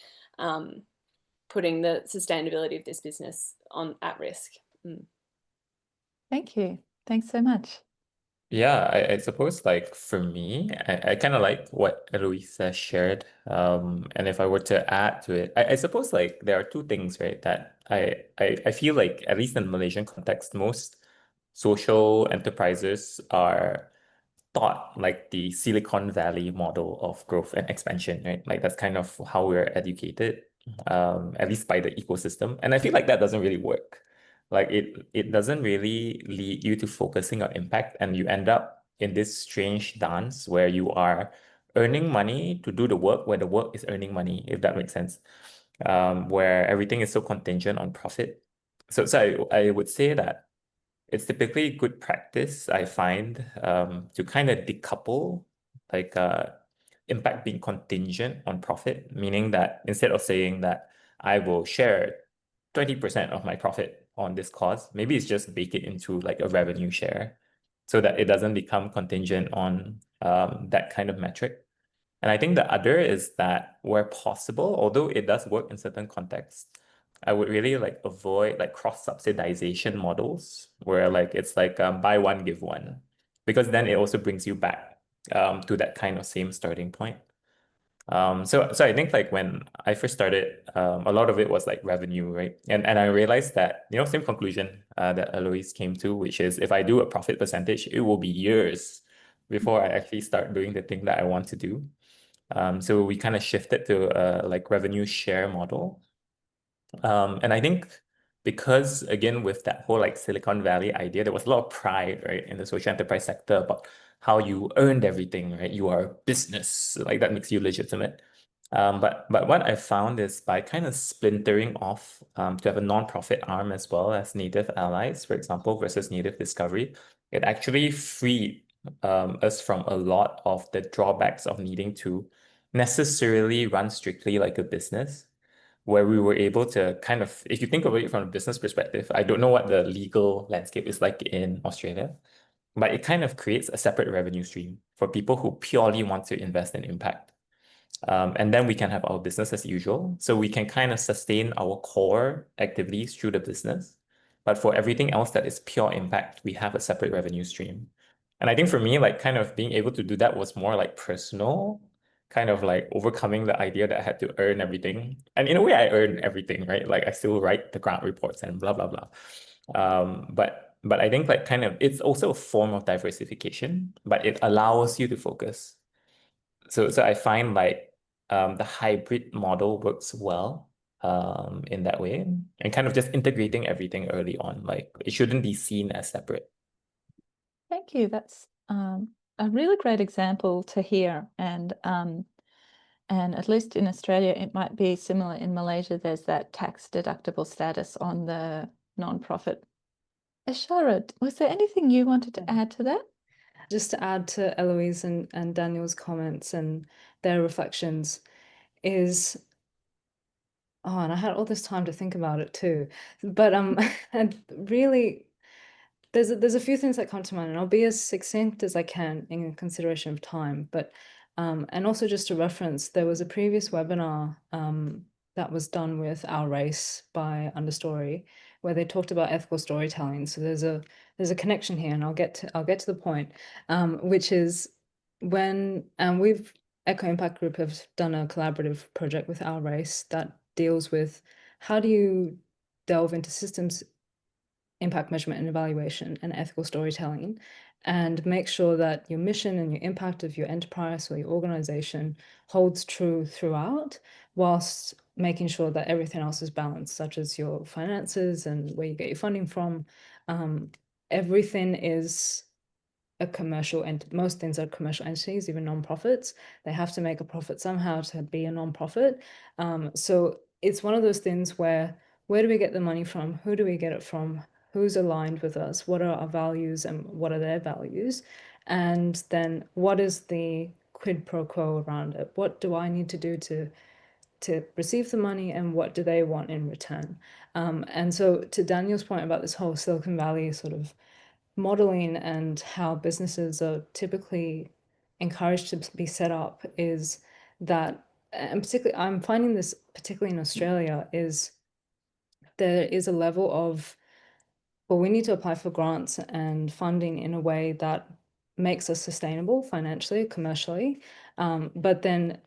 putting the sustainability of this business at risk? Thank you. Thanks so much. Yeah, I suppose like for me, I kind of like what Eloisa shared. And if I were to add to it, I suppose like there are two things, right, that I feel like, at least in the Malaysian context, most social enterprises are taught like the Silicon Valley model of growth and expansion, right? Like that's kind of how we're educated, at least by the ecosystem. And I feel like that doesn't really work. Like it doesn't really lead you to focusing on impact, and you end up in this strange dance where you are earning money to do the work where the work is earning money, if that makes sense. Where everything is so contingent on profit. So I would say that it's typically good practice, I find, to kind of decouple like impact being contingent on profit, meaning that instead of saying that I will share 20% of my profit on this cause, maybe it's just bake it into like a revenue share so that it doesn't become contingent on that kind of metric. And I think the other is that where possible, although it does work in certain contexts, I would really like avoid like cross-subsidization models where like it's like buy one, give one, because then it also brings you back to that kind of same starting point. So I think like when I first started, a lot of it was like revenue, right? And I realized that, same conclusion that Eloise came to, which is if I do a profit percentage, it will be years before I actually start doing the thing that I want to do. So we kind of shifted to a like revenue share model. And I think because again, with that whole like Silicon Valley idea, there was a lot of pride, right, in the social enterprise sector about how you earned everything, right? You are a business, like that makes you legitimate. But what I found is by kind of splintering off to have a non-profit arm as well as Native Allies, for example, versus Native Discovery, it actually freed us from a lot of the drawbacks of needing to necessarily run strictly like a business, where we were able to kind of, if you think about it from a business perspective, I don't know what the legal landscape is like in Australia, but it kind of creates a separate revenue stream for people who purely want to invest in impact. And then we can have our business as usual. So we can kind of sustain our core activities through the business. But for everything else that is pure impact, we have a separate revenue stream. And I think for me, like kind of being able to do that was more like personal, kind of like overcoming the idea that I had to earn everything. And in a way, I earn everything, right? Like I still write the grant reports and blah, blah, blah. But I think like kind of it's also a form of diversification, but it allows you to focus. So I find like the hybrid model works well in that way, and kind of just integrating everything early on. Like it shouldn't be seen as separate. Thank you. That's a really great example to hear. And at least in Australia, it might be similar in Malaysia. There's that tax deductible status on the non-profit. Eshara, was there anything you wanted to add to that? Just to add to Eloise and Daniel's comments and their reflections is, oh, and I had all this time to think about it too. But and really, there's a few things that come to mind, and I'll be as succinct as I can in consideration of time. But and also just to reference, there was a previous webinar that was done with Our Race by Understory, where they talked about ethical storytelling. So there's a connection here, and I'll get to the point, which is when we've Echo Impact Group have done a collaborative project with Our Race that deals with how do you delve into systems impact measurement and evaluation and ethical storytelling, and make sure that your mission and your impact of your enterprise or your organization holds true throughout, whilst making sure that everything else is balanced, such as your finances and where you get your funding from. Everything is a commercial most things are commercial entities, even non-profits. They have to make a profit somehow to be a non-profit. So it's one of those things where do we get the money from? Who do we get it from? Who's aligned with us? What are our values and what are their values? And then what is the quid pro quo around it? What do I need to do to receive the money, and what do they want in return? And so to Daniel's point about this whole Silicon Valley sort of modeling and how businesses are typically encouraged to be set up is that, and particularly I'm finding this particularly in Australia, is there is a level of, well, we need to apply for grants and funding in a way that makes us sustainable financially, commercially, but then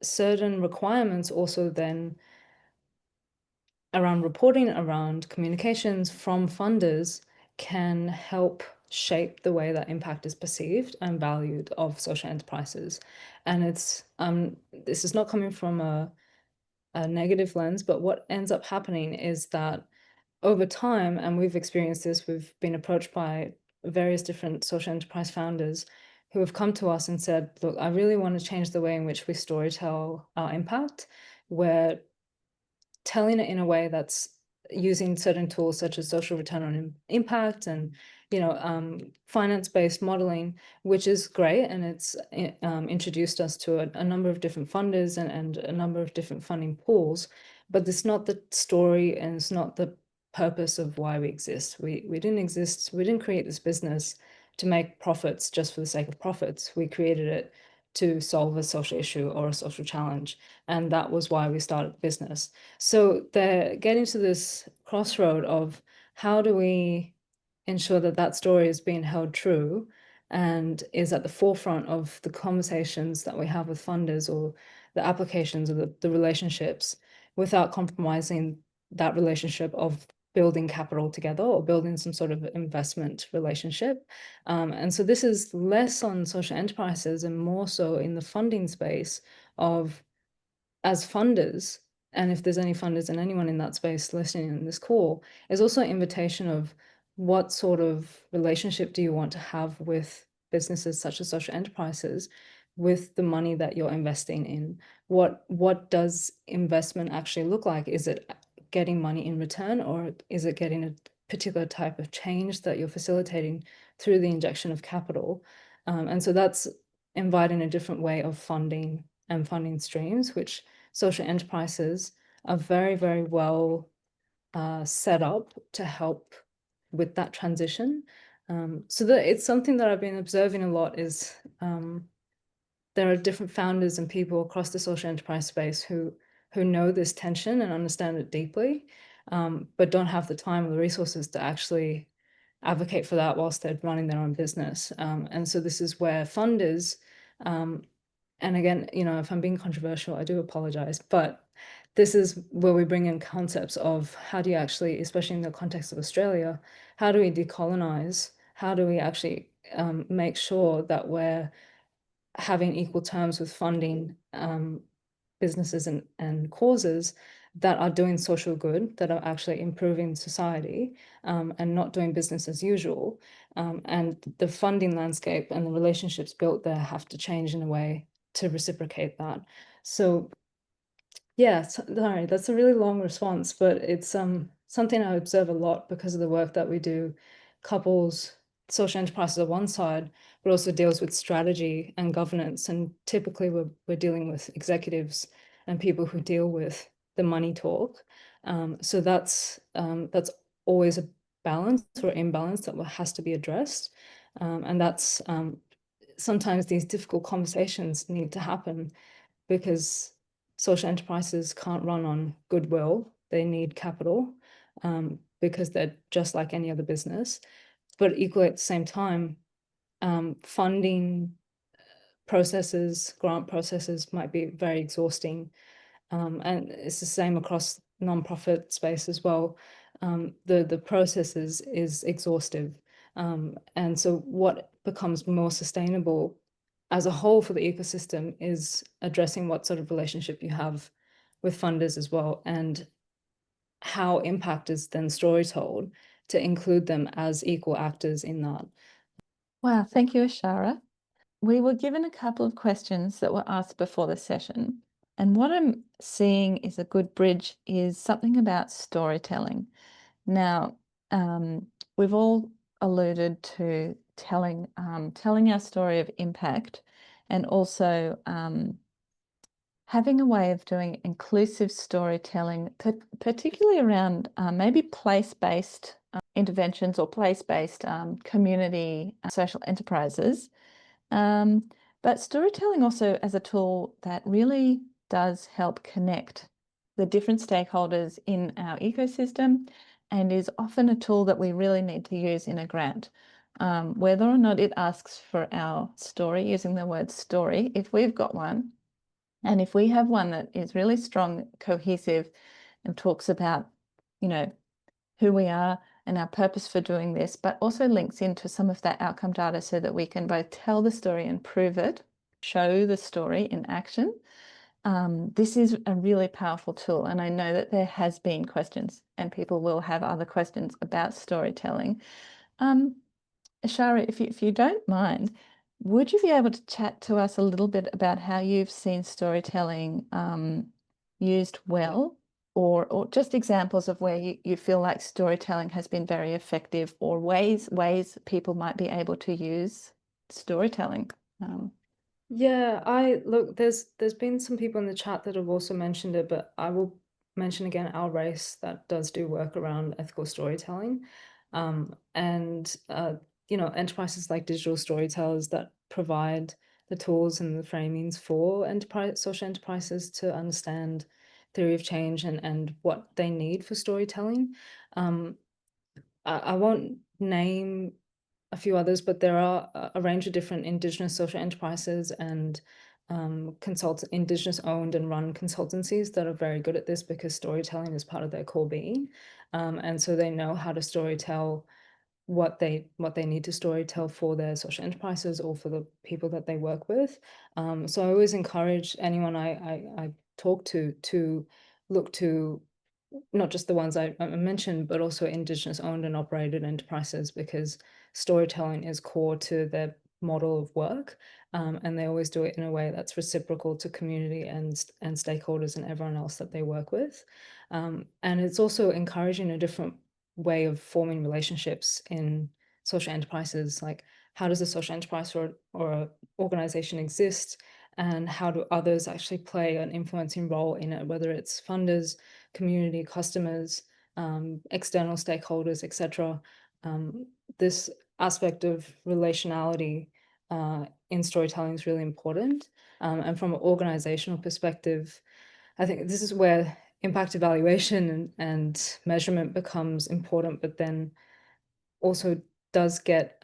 certain requirements also then around reporting, around communications from funders can help shape the way that impact is perceived and valued of social enterprises. And it's this is not coming from a negative lens, but what ends up happening is that over time, and we've experienced this, we've been approached by various different social enterprise founders who have come to us and said, look, I really want to change the way in which we storytell our impact. We're telling it in a way that's using certain tools such as social return on impact and finance-based modeling, which is great, and it's introduced us to a number of different funders and a number of different funding pools, but it's not the story and it's not the purpose of why we exist. We didn't exist, we didn't create this business to make profits just for the sake of profits. We created it to solve a social issue or a social challenge, and that was why we started the business. So they're getting to this crossroad of how do we ensure that that story is being held true and is at the forefront of the conversations that we have with funders or the applications or the relationships, without compromising that relationship of building capital together or building some sort of investment relationship. And so this is less on social enterprises and more so in the funding space of, as funders, and if there's any funders and anyone in that space listening in this call, is also an invitation of what sort of relationship do you want to have with businesses such as social enterprises with the money that you're investing in? What does investment actually look like? Is it getting money in return, or is it getting a particular type of change that you're facilitating through the injection of capital? And so that's inviting a different way of funding and funding streams, which social enterprises are very, very well set up to help with that transition. So that it's something that I've been observing a lot is there are different founders and people across the social enterprise space who know this tension and understand it deeply, but don't have the time or the resources to actually advocate for that whilst they're running their own business. And so this is where funders, and again, if I'm being controversial, I do apologize, but this is where we bring in concepts of how do you actually, especially in the context of Australia, how do we decolonize? How do we actually make sure that we're having equal terms with funding businesses and causes that are doing social good, that are actually improving society, and not doing business as usual. And the funding landscape and the relationships built there have to change in a way to reciprocate that. So yeah, sorry, that's a really long response, but it's something I observe a lot because of the work that we do. Couples, social enterprises are one side, but also deals with strategy and governance. And typically we're dealing with executives and people who deal with the money talk. So that's always a balance or imbalance that has to be addressed. And that's sometimes these difficult conversations need to happen because social enterprises can't run on goodwill. They need capital because they're just like any other business. But equally at the same time, funding processes, grant processes might be very exhausting. And it's the same across nonprofit space as well. The processes is exhaustive. And so what becomes more sustainable as a whole for the ecosystem is addressing what sort of relationship you have with funders as well, and how impact is then story told to include them as equal actors in that. Wow, thank you, Ashara. We were given a couple of questions that were asked before the session, and what I'm seeing is a good bridge is something about storytelling. Now, we've all alluded to telling our story of impact, and also having a way of doing inclusive storytelling, particularly around maybe place-based interventions or place-based community social enterprises. But storytelling also as a tool that really does help connect the different stakeholders in our ecosystem, and is often a tool that we really need to use in a grant. Whether or not it asks for our story, using the word story, if we've got one, and if we have one that is really strong, cohesive, and talks about, you know, who we are and our purpose for doing this, but also links into some of that outcome data so that we can both tell the story and prove it, show the story in action. This is a really powerful tool, and I know that there has been questions and people will have other questions about storytelling. Shara, if you don't mind, would you be able to chat to us a little bit about how you've seen storytelling used well, or just examples of where you feel like storytelling has been very effective, or ways people might be able to use storytelling? Yeah, look, there's been some people in the chat that have also mentioned it, but I will mention again Our Race that does do work around ethical storytelling. And you know, enterprises like digital storytellers that provide the tools and the framings for social enterprises to understand theory of change and what they need for storytelling. I won't name a few others, but there are a range of different Indigenous social enterprises and Indigenous owned and run consultancies that are very good at this, because storytelling is part of their core being. And so they know how to storytell what they need to storytell for their social enterprises or for the people that they work with. So I always encourage anyone I talk to look to not just the ones I mentioned, but also Indigenous owned and operated enterprises, because storytelling is core to their model of work. And they always do it in a way that's reciprocal to community and stakeholders and everyone else that they work with. And it's also encouraging a different way of forming relationships in social enterprises. Like, how does a social enterprise or a organization exist, and how do others actually play an influencing role in it, whether it's funders, community, customers, external stakeholders, etc. This aspect of relationality in storytelling is really important. And from an organizational perspective, I think this is where impact evaluation and measurement becomes important, but then also does get,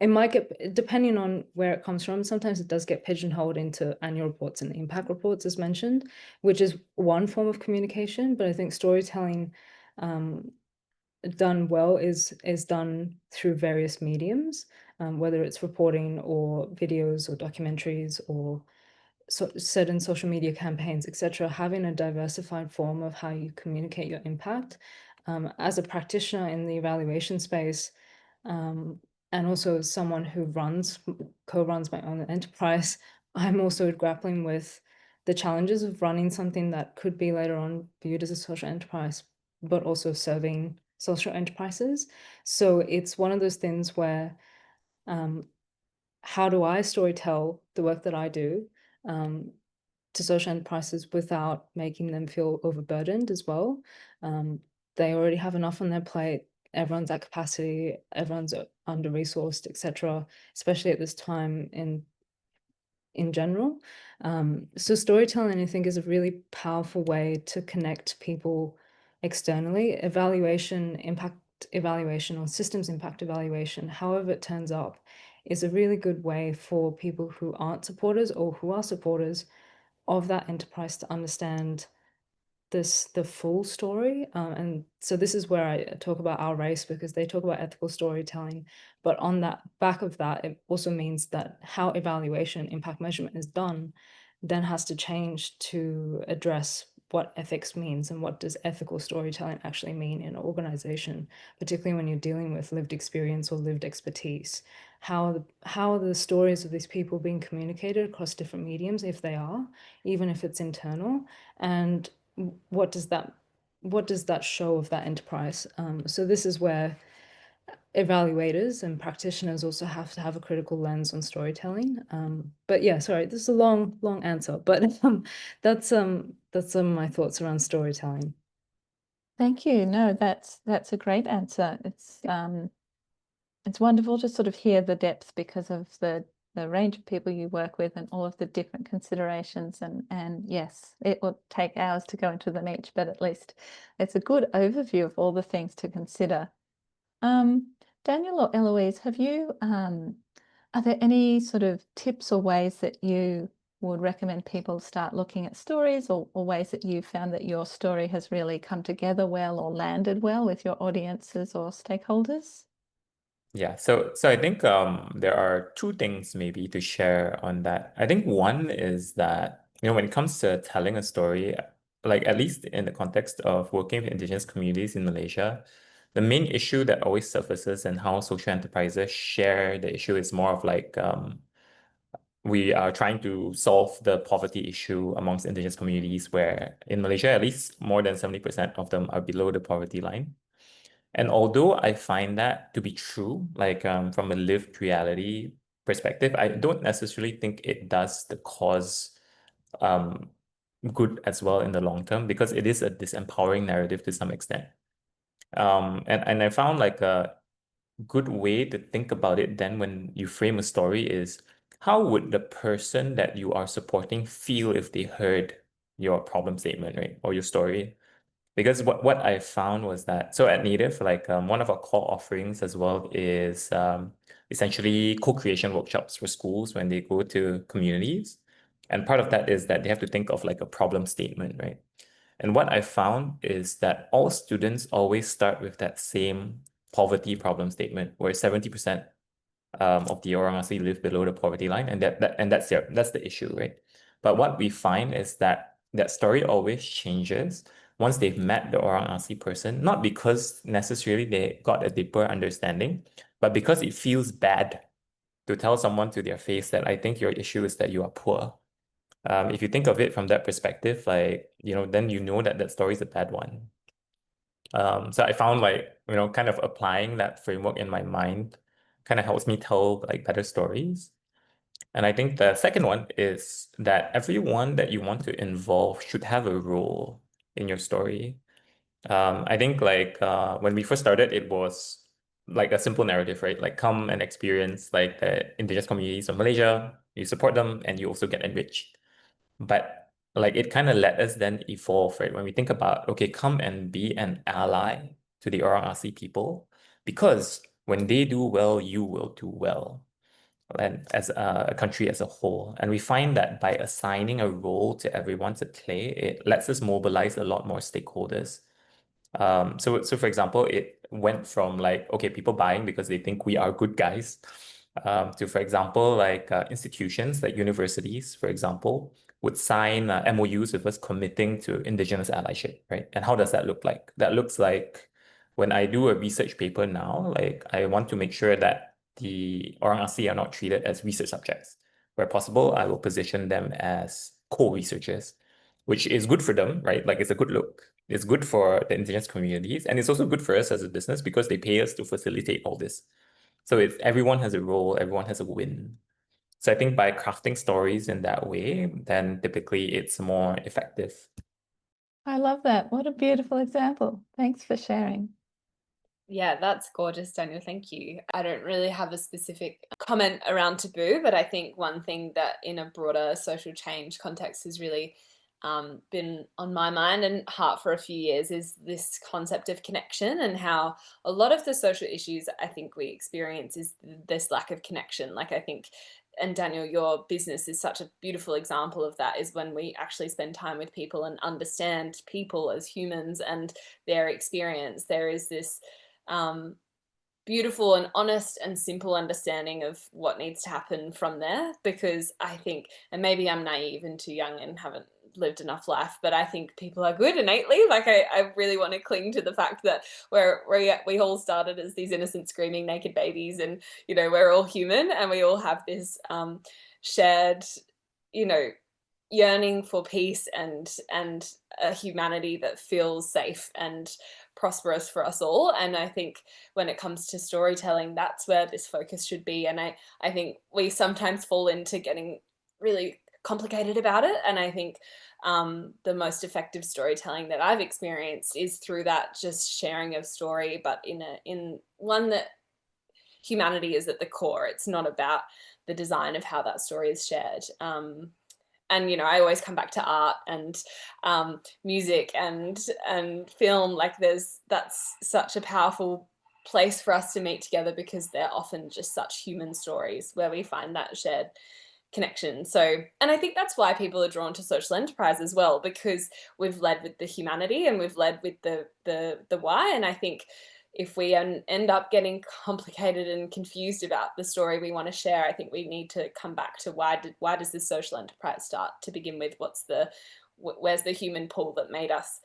it might get, depending on where it comes from, sometimes it does get pigeonholed into annual reports and impact reports, as mentioned, which is one form of communication. But I think storytelling done well is done through various mediums, whether it's reporting or videos or documentaries or certain social media campaigns, etc. Having a diversified form of how you communicate your impact. As a practitioner in the evaluation space, and also as someone who co-runs my own enterprise, I'm also grappling with the challenges of running something that could be later on viewed as a social enterprise, but also serving social enterprises. So it's one of those things where, how do I storytell the work that I do to social enterprises without making them feel overburdened as well? They already have enough on their plate. Everyone's at capacity, everyone's under-resourced, etc., especially at this time in general. So storytelling, I think, is a really powerful way to connect people externally. Impact evaluation or systems impact evaluation, however it turns up, is a really good way for people who aren't supporters or who are supporters of that enterprise to understand the full story. And so this is where I talk about Our Race, because they talk about ethical storytelling, but on that back of that, it also means that how evaluation impact measurement is done then has to change to address what ethics means and what does ethical storytelling actually mean in an organization, particularly when you're dealing with lived experience or lived expertise. How are the stories of these people being communicated across different mediums, if they are, even if it's internal, and what does that show of that enterprise? So this is where evaluators and practitioners also have to have a critical lens on storytelling. But yeah, sorry, this is a long answer, but that's my thoughts around storytelling. Thank you. No, that's a great answer. It's wonderful to sort of hear the depth because of the range of people you work with and all of the different considerations. And yes, it will take hours to go into them each, but at least it's a good overview of all the things to consider. Daniel or Eloise, have you, are there any sort of tips or ways that you would recommend people start looking at stories, or ways that you found that your story has really come together well or landed well with your audiences or stakeholders? Yeah, so I think there are two things maybe to share on that. I think one is that, when it comes to telling a story, like at least in the context of working with Indigenous communities in Malaysia, the main issue that always surfaces and how social enterprises share the issue is more of like we are trying to solve the poverty issue amongst Indigenous communities, where in Malaysia, at least more than 70% of them are below the poverty line. And although I find that to be true, like from a lived reality perspective, I don't necessarily think it does the cause good as well in the long term, because it is a disempowering narrative to some extent. And I found like a good way to think about it then when you frame a story is, how would the person that you are supporting feel if they heard your problem statement, right? Or your story? Because what I found was that, so at Native, like one of our core offerings as well is essentially co-creation workshops for schools when they go to communities. And part of that is that they have to think of like a problem statement, right? And what I found is that all students always start with that same poverty problem statement, where 70% of the orang asli live below the poverty line, and that's the issue, right? But what we find is that story always changes once they've met the orang asli person, not because necessarily they got a deeper understanding, but because it feels bad to tell someone to their face that, I think your issue is that you are poor. If you think of it from that perspective, like, then you know that story is a bad one. So I found like, kind of applying that framework in my mind kind of helps me tell like better stories. And I think the second one is that everyone that you want to involve should have a role in your story. I think like when we first started, it was like a simple narrative, right? Like, come and experience like the Indigenous communities of Malaysia, you support them, and you also get enriched. But like it kind of let us then evolve, right? When we think about, okay, come and be an ally to the Orang Asli people, because when they do well, you will do well, and as a country as a whole. And we find that by assigning a role to everyone to play, it lets us mobilize a lot more stakeholders. So for example, it went from like, okay, people buying because they think we are good guys, to, for example, like institutions like universities, for example, would sign MOUs with us committing to Indigenous allyship, right? And how does that look like? That looks like when I do a research paper now, like I want to make sure that the Orang Asli are not treated as research subjects. Where possible, I will position them as co-researchers, which is good for them, right? Like it's a good look. It's good for the Indigenous communities, and it's also good for us as a business because they pay us to facilitate all this. So it's everyone has a role, everyone has a win. So I think by crafting stories in that way, then typically it's more effective. I love that. What a beautiful example. Thanks for sharing. Yeah, that's gorgeous, Daniel. Thank you. I don't really have a specific comment around taboo, but I think one thing that in a broader social change context has really been on my mind and heart for a few years is this concept of connection, and how a lot of the social issues I think we experience is this lack of connection. Like, I think, and Daniel, your business is such a beautiful example of that, is when we actually spend time with people and understand people as humans and their experience. There is this beautiful and honest and simple understanding of what needs to happen from there. Because I think, and maybe I'm naive and too young and haven't lived enough life, but I think people are good innately. Like I really want to cling to the fact that we all started as these innocent screaming naked babies, and we're all human, and we all have this shared yearning for peace and a humanity that feels safe and prosperous for us all. And I think when it comes to storytelling, that's where this focus should be. And I think we sometimes fall into getting really complicated about it. And I think the most effective storytelling that I've experienced is through that just sharing of story, but in one that humanity is at the core. It's not about the design of how that story is shared. And you know, I always come back to art and music and film. Like that's such a powerful place for us to meet together, because they're often just such human stories where we find that shared connection. So, and I think that's why people are drawn to social enterprise as well, because we've led with the humanity and we've led with the why. And I think if we end up getting complicated and confused about the story we want to share, I think we need to come back to why does this social enterprise start to begin with? Where's the human pull that made us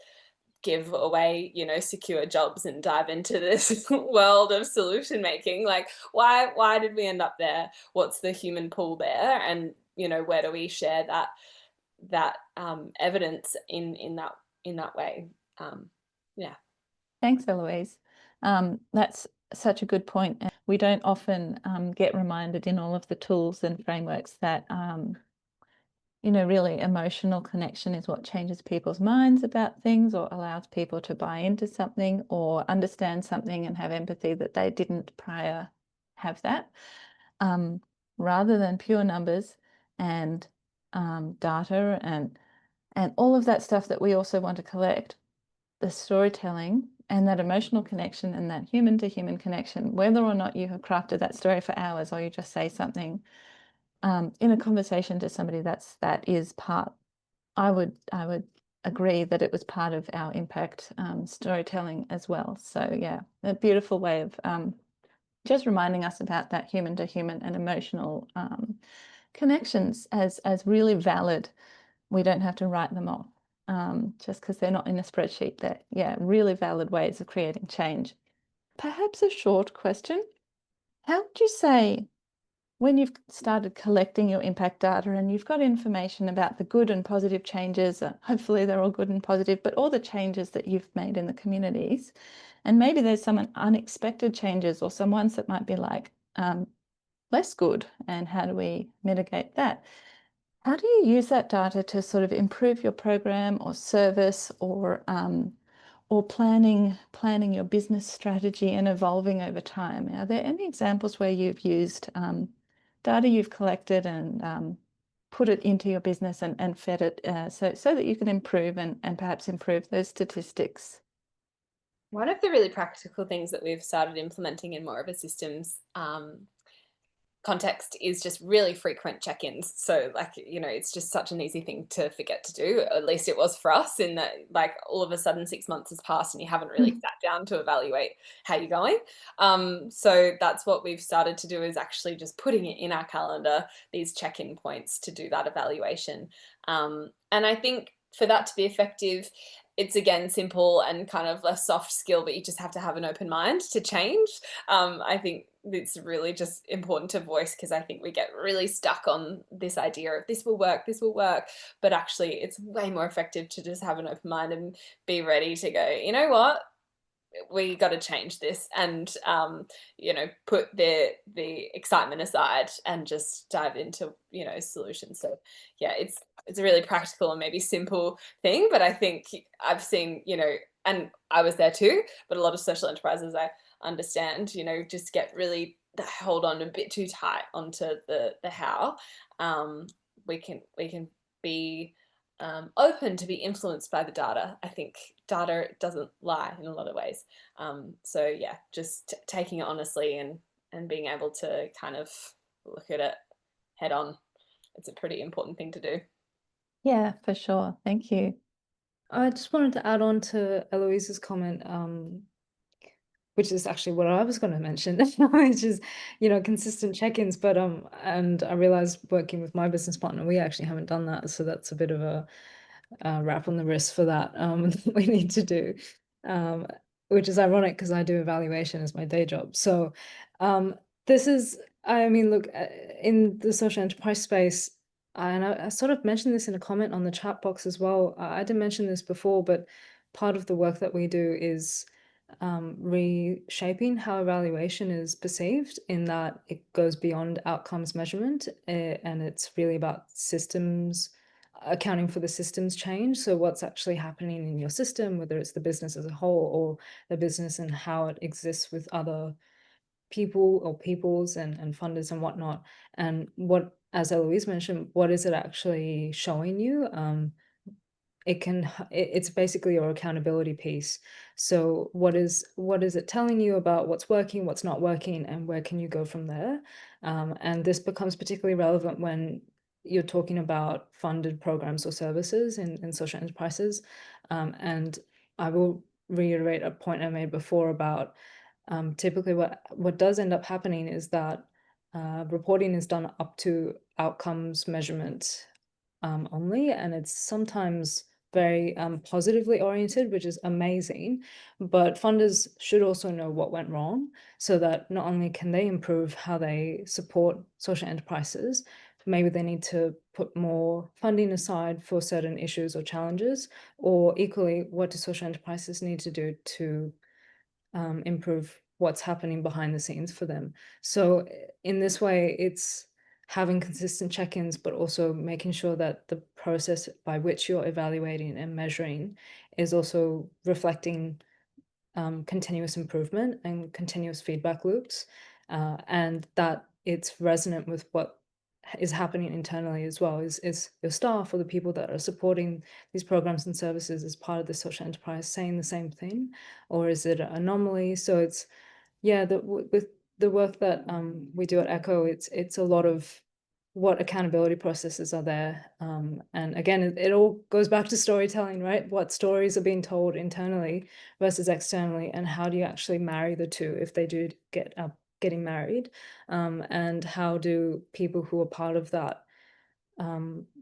give away, you know, secure jobs and dive into this world of solution making? Like, why did we end up there? What's the human pull there? And, you know, where do we share that evidence in that way? Yeah. Thanks, Eloise. That's such a good point. And we don't often get reminded in all of the tools and frameworks that you know, really emotional connection is what changes people's minds about things, or allows people to buy into something or understand something and have empathy that they didn't prior have that, rather than pure numbers and data and all of that stuff that we also want to collect. The storytelling and that emotional connection and that human to human connection, whether or not you have crafted that story for hours or you just say something in a conversation to somebody, that is part. I would agree that it was part of our impact storytelling as well. So yeah, a beautiful way of just reminding us about that human to human and emotional connections as really valid. We don't have to write them off just because they're not in a spreadsheet. That, yeah, really valid ways of creating change. Perhaps a short question. How would you say, when you've started collecting your impact data and you've got information about the good and positive changes, hopefully they're all good and positive, but all the changes that you've made in the communities, and maybe there's some unexpected changes or some ones that might be like less good, and how do we mitigate that? How do you use that data to sort of improve your program or service, or planning your business strategy and evolving over time? Are there any examples where you've used data you've collected and put it into your business and fed it so that you can improve and perhaps improve those statistics? One of the really practical things that we've started implementing in more of a systems context is just really frequent check-ins. So like, you know, it's just such an easy thing to forget to do. At least it was for us, in that like all of a sudden 6 months has passed and you haven't really sat down to evaluate how you're going. So that's what we've started to do, is actually just putting it in our calendar, these check-in points to do that evaluation. And I think for that to be effective, it's again simple and kind of a soft skill, but you just have to have an open mind to change. I think it's really just important to voice, because I think we get really stuck on this idea of this will work, but actually it's way more effective to just have an open mind and be ready to go, you know what, we got to change this, and you know, put the excitement aside and just dive into, you know, solutions. So yeah, it's a really practical and maybe simple thing, but I think I've seen, you know, and I was there too, but a lot of social enterprises, I understand, you know, just get really hold on a bit too tight onto the how. We can be open to be influenced by the data. I think data doesn't lie in a lot of ways. So yeah, just taking it honestly and being able to kind of look at it head on. It's a pretty important thing to do. Yeah, for sure. Thank you. I just wanted to add on to Eloise's comment, which is actually what I was going to mention, which is, you know, consistent check-ins. But and I realized working with my business partner, we actually haven't done that, so that's a bit of a wrap on the wrist for that that we need to do, which is ironic because I do evaluation as my day job. So this is, I mean, look, in the social enterprise space, and I sort of mentioned this in a comment on the chat box as well. I didn't mention this before, but part of the work that we do is reshaping how evaluation is perceived, in that it goes beyond outcomes measurement, and it's really about systems, accounting for the systems change. So what's actually happening in your system, whether it's the business as a whole or the business and how it exists with other people or peoples and funders and whatnot. And what, as Eloise mentioned, what is it actually showing you? It's basically your accountability piece. So what is it telling you about what's working, what's not working, and where can you go from there? And this becomes particularly relevant when you're talking about funded programs or services in social enterprises. And I will reiterate a point I made before about typically what does end up happening is that reporting is done up to outcomes measurement only, and it's sometimes very positively oriented, which is amazing. But funders should also know what went wrong, so that not only can they improve how they support social enterprises, maybe they need to put more funding aside for certain issues or challenges, or equally, what do social enterprises need to do to improve what's happening behind the scenes for them. So in this way, it's having consistent check-ins, but also making sure that the process by which you're evaluating and measuring is also reflecting continuous improvement and continuous feedback loops, and that it's resonant with what is happening internally as well. Is your staff or the people that are supporting these programs and services as part of the social enterprise saying the same thing, or is it an anomaly? So it's, yeah, with the work that we do at Echo, it's a lot of what accountability processes are there. And again, it all goes back to storytelling, right? What stories are being told internally versus externally, and how do you actually marry the two if they do get up getting married? And how do people who are part of that,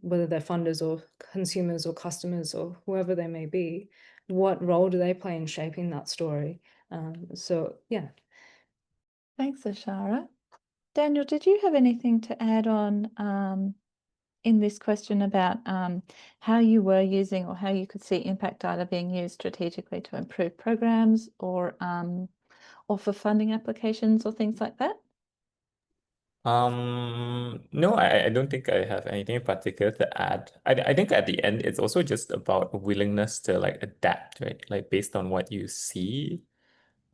whether they're funders or consumers or customers or whoever they may be, what role do they play in shaping that story? So yeah. Thanks, Ashara. Daniel, did you have anything to add on in this question about how you were using or how you could see impact data being used strategically to improve programs or for funding applications or things like that? No, I don't think I have anything in particular to add. I think at the end, it's also just about willingness to like adapt, right? Like based on what you see.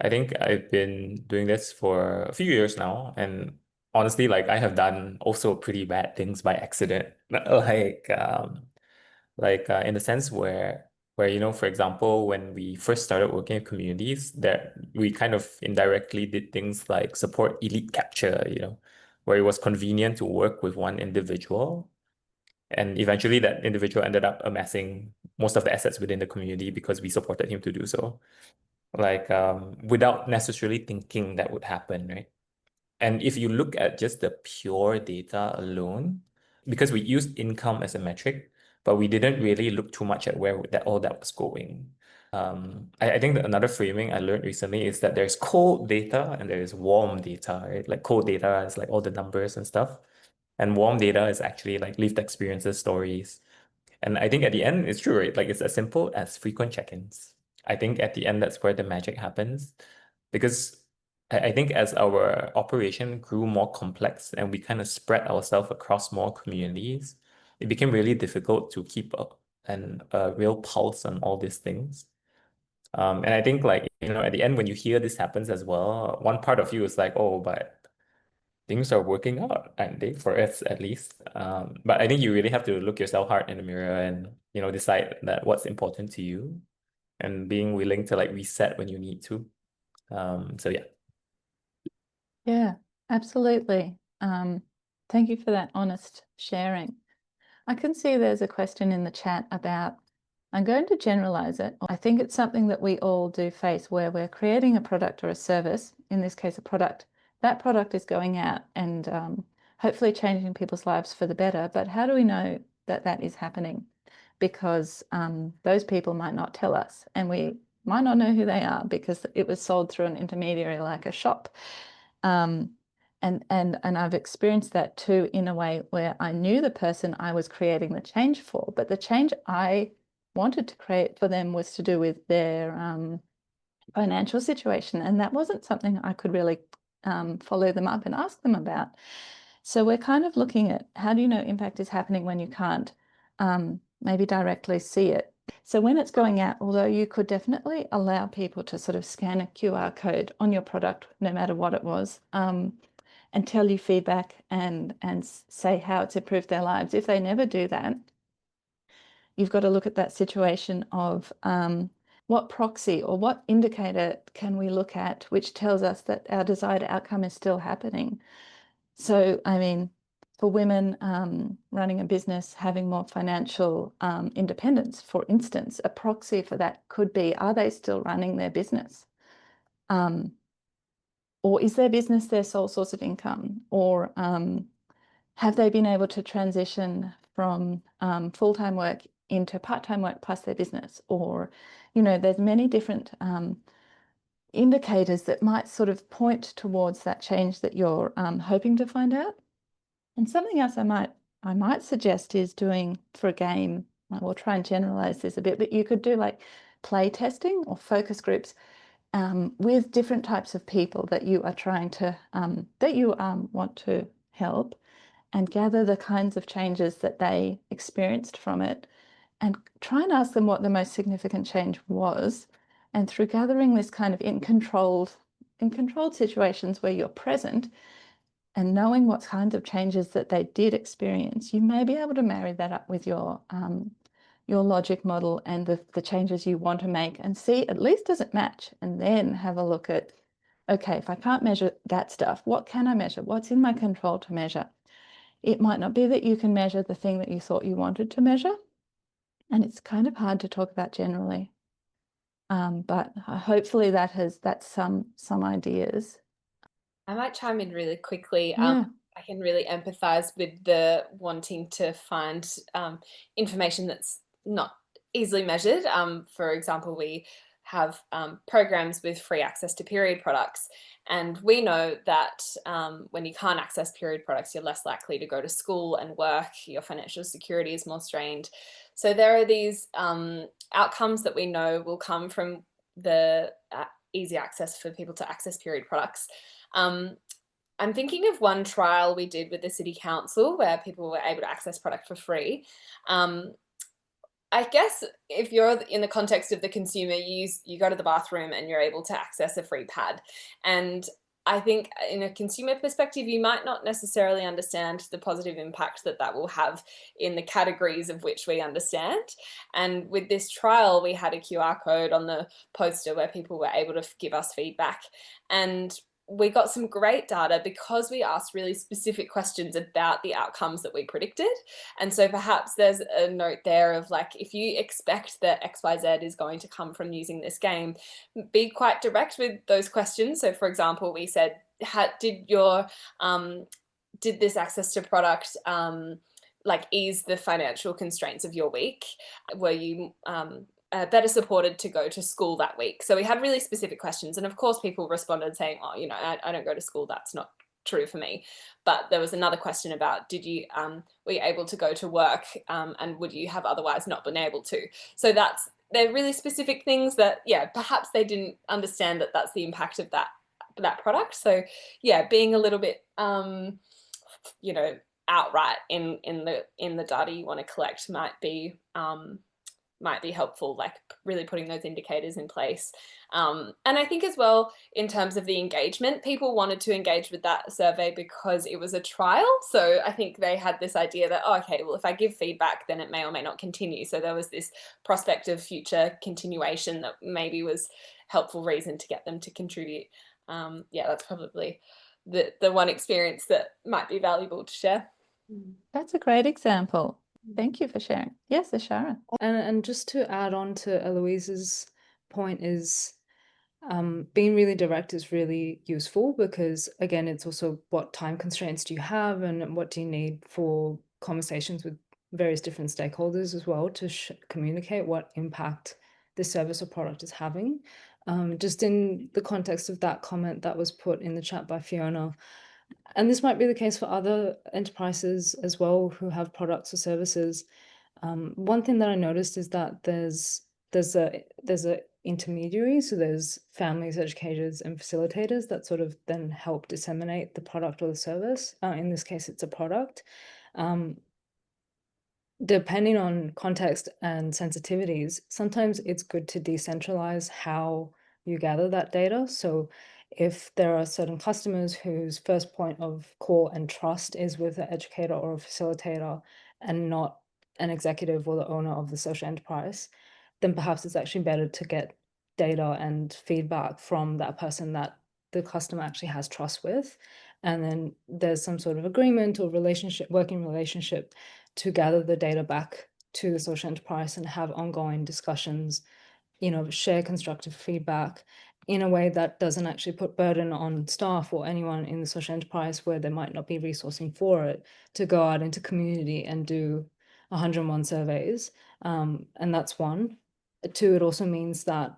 I think I've been doing this for a few years now, and honestly, like I have done also pretty bad things by accident. In the sense where for example, when we first started working in communities, that we kind of indirectly did things like support elite capture, where it was convenient to work with one individual. And eventually that individual ended up amassing most of the assets within the community because we supported him to do so. Without necessarily thinking that would happen, right? And if you look at just the pure data alone, because we used income as a metric, but we didn't really look too much at where all that was going. I think that another framing I learned recently is that there's cold data and there's warm data, right? Like cold data is like all the numbers and stuff. And warm data is actually like lived experiences, stories. And I think at the end, it's true, right? Like it's as simple as frequent check-ins. I think at the end, that's where the magic happens. Because I think as our operation grew more complex and we kind of spread ourselves across more communities, it became really difficult to keep a real pulse on all these things. And I think at the end, when you hear this happens as well, one part of you is like, oh, but things are working out, aren't they? For us, at least. But I think you really have to look yourself hard in the mirror and, decide that what's important to you and being willing to reset when you need to. So yeah. Yeah, absolutely. Thank you for that honest sharing. I can see there's a question in the chat about, I'm going to generalize it. I think it's something that we all do face where we're creating a product or a service, in this case, a product. That product is going out and hopefully changing people's lives for the better. But how do we know that that is happening? Because those people might not tell us, and we might not know who they are because it was sold through an intermediary like a shop. And I've experienced that too, in a way where I knew the person I was creating the change for, but the change I wanted to create for them was to do with their financial situation. And that wasn't something I could really follow them up and ask them about. So we're kind of looking at how do you know impact is happening when you can't maybe directly see it. So when it's going out, although you could definitely allow people to sort of scan a QR code on your product, no matter what it was, and tell you feedback and say how it's improved their lives. If they never do that, you've got to look at that situation of what proxy or what indicator can we look at which tells us that our desired outcome is still happening. So, I mean, for women running a business, having more financial independence, for instance, a proxy for that could be, are they still running their business? Or is their business their sole source of income? Or have they been able to transition from full-time work into part-time work plus their business? Or, you know, there's many different indicators that might sort of point towards that change that you're hoping to find out. And something else I might suggest is doing for a game, we'll try and generalize this a bit, but you could do like play testing or focus groups with different types of people that you are trying to, want to help, and gather the kinds of changes that they experienced from it, and try and ask them what the most significant change was. And through gathering this kind of in controlled situations where you're present and knowing what kinds of changes that they did experience, you may be able to marry that up with your logic model and the changes you want to make, and see, at least does it match, and then have a look at, okay, if I can't measure that stuff, what can I measure? What's in my control to measure? It might not be that you can measure the thing that you thought you wanted to measure, and it's kind of hard to talk about generally. But hopefully that's some ideas. I might chime in really quickly. Yeah. I can really empathize with the wanting to find information that's not easily measured. For example, we have programs with free access to period products, and we know that when you can't access period products, you're less likely to go to school and work, your financial security is more strained. So there are these outcomes that we know will come from the easy access for people to access period products. I'm thinking of one trial we did with the City Council where people were able to access product for free. I guess if you're in the context of the consumer, you go to the bathroom and you're able to access a free pad. And I think in a consumer perspective, you might not necessarily understand the positive impact that that will have in the categories of which we understand. And with this trial, we had a QR code on the poster where people were able to give us feedback. And we got some great data because we asked really specific questions about the outcomes that we predicted. And so perhaps there's a note there of like, if you expect that XYZ is going to come from using this game, be quite direct with those questions. So for example, we said, did this access to product like ease the financial constraints of your week? Were you better supported to go to school that week? So we had really specific questions, and of course people responded saying, oh, you know, I don't go to school, that's not true for me. But there was another question about, were you able to go to work, and would you have otherwise not been able to? So they're really specific things that, yeah, perhaps they didn't understand that that's the impact of that product. So yeah, being a little bit you know, outright in the data you want to collect might be helpful, like really putting those indicators in place. And I think as well, in terms of the engagement, people wanted to engage with that survey because it was a trial. So I think they had this idea that, oh, okay, well, if I give feedback, then it may or may not continue. So there was this prospect of future continuation that maybe was helpful reason to get them to contribute. Yeah, that's probably the one experience that might be valuable to share. That's a great example. Thank you for sharing. Yes, Ashara. And just to add on to Eloise's point is being really direct is really useful because, again, it's also what time constraints do you have and what do you need for conversations with various different stakeholders as well to communicate what impact the service or product is having. Just in the context of that comment that was put in the chat by Fiona, and this might be the case for other enterprises as well who have products or services. One thing that I noticed is that there's a intermediaries. So there's families, educators, and facilitators that sort of then help disseminate the product or the service. In this case, it's a product. Depending on context and sensitivities, sometimes it's good to decentralize how you gather that data. So if there are certain customers whose first point of call and trust is with an educator or a facilitator and not an executive or the owner of the social enterprise, then perhaps it's actually better to get data and feedback from that person that the customer actually has trust with. And then there's some sort of agreement or relationship, working relationship, to gather the data back to the social enterprise and have ongoing discussions, share constructive feedback in a way that doesn't actually put burden on staff or anyone in the social enterprise where there might not be resourcing for it to go out into community and do 101 surveys. And that's one. Two, it also means that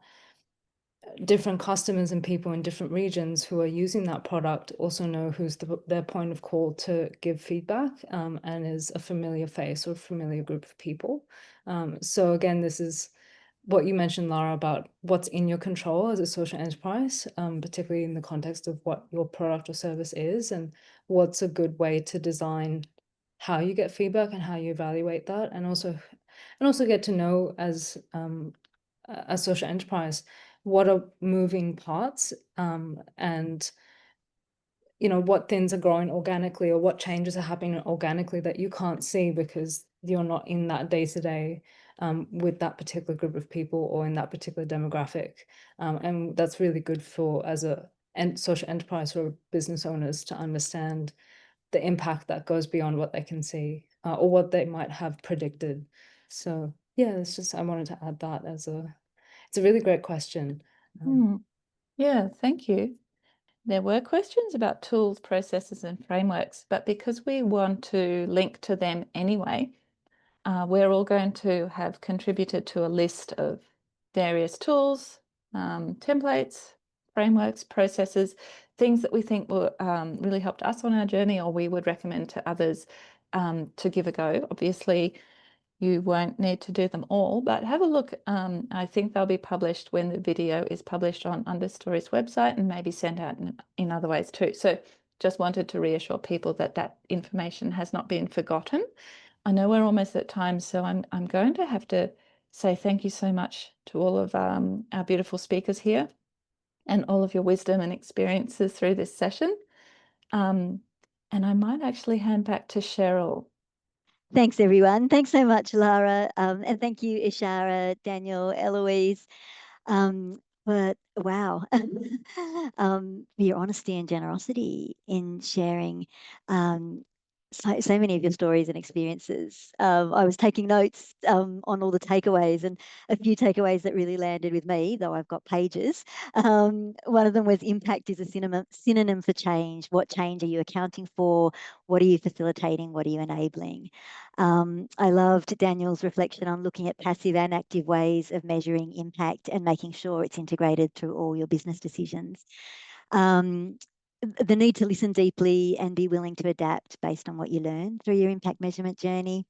different customers and people in different regions who are using that product also know who's their point of call to give feedback, and is a familiar face or a familiar group of people. So again, this is what you mentioned, Lara, about what's in your control as a social enterprise, particularly in the context of what your product or service is, and what's a good way to design how you get feedback and how you evaluate that, and also get to know as a social enterprise what are moving parts, and what things are growing organically or what changes are happening organically that you can't see because you're not in that day-to-day with that particular group of people or in that particular demographic, and that's really good for as a social enterprise or business owners to understand the impact that goes beyond what they can see, or what they might have predicted. So yeah, it's just, I wanted to add that as it's a really great question. Yeah, thank you. There were questions about tools, processes, and frameworks, but because we want to link to them anyway, we're all going to have contributed to a list of various tools, templates, frameworks, processes, things that we think will really helped us on our journey or we would recommend to others to give a go. Obviously, you won't need to do them all, but have a look. I think they'll be published when the video is published on Understory's website and maybe sent out in other ways too. So just wanted to reassure people that that information has not been forgotten. I know we're almost at time, so I'm going to have to say thank you so much to all of our beautiful speakers here and all of your wisdom and experiences through this session. And I might actually hand back to Cheryl. Thanks, everyone. Thanks so much, Lara. And thank you, Ishara, Daniel, Eloise. But wow, your honesty and generosity in sharing so many of your stories and experiences. I was taking notes on all the takeaways, and a few takeaways that really landed with me, though I've got pages. One of them was impact is a synonym for change. What change are you accounting for? What are you facilitating? What are you enabling? I loved Daniel's reflection on looking at passive and active ways of measuring impact and making sure it's integrated through all your business decisions. The need to listen deeply and be willing to adapt based on what you learn through your impact measurement journey.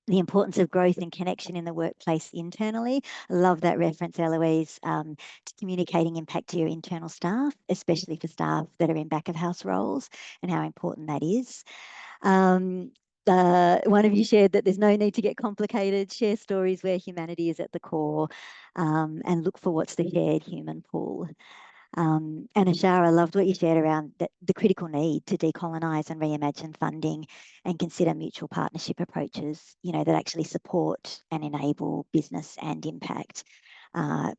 The importance of growth and connection in the workplace internally. I love that reference, Eloise, to communicating impact to your internal staff, especially for staff that are in back of house roles, and how important that is. One of you shared that there's no need to get complicated, share stories where humanity is at the core, and look for what's the shared human pool. And Ishara, I loved what you shared around the critical need to decolonise and reimagine funding and consider mutual partnership approaches, that actually support and enable business and impact.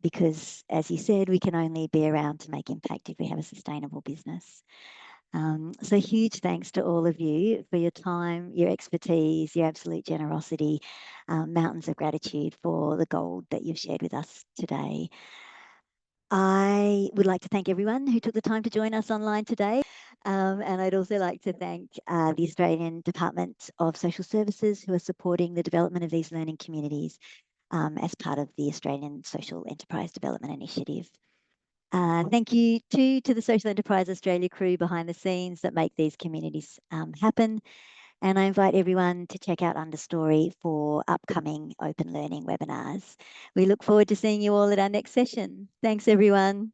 Because as you said, we can only be around to make impact if we have a sustainable business. So huge thanks to all of you for your time, your expertise, your absolute generosity, mountains of gratitude for the gold that you've shared with us today. I would like to thank everyone who took the time to join us online today. And I'd also like to thank the Australian Department of Social Services who are supporting the development of these learning communities as part of the Australian Social Enterprise Development Initiative. Thank you too to the Social Enterprise Australia crew behind the scenes that make these communities happen. And I invite everyone to check out Understory for upcoming open learning webinars. We look forward to seeing you all at our next session. Thanks, everyone.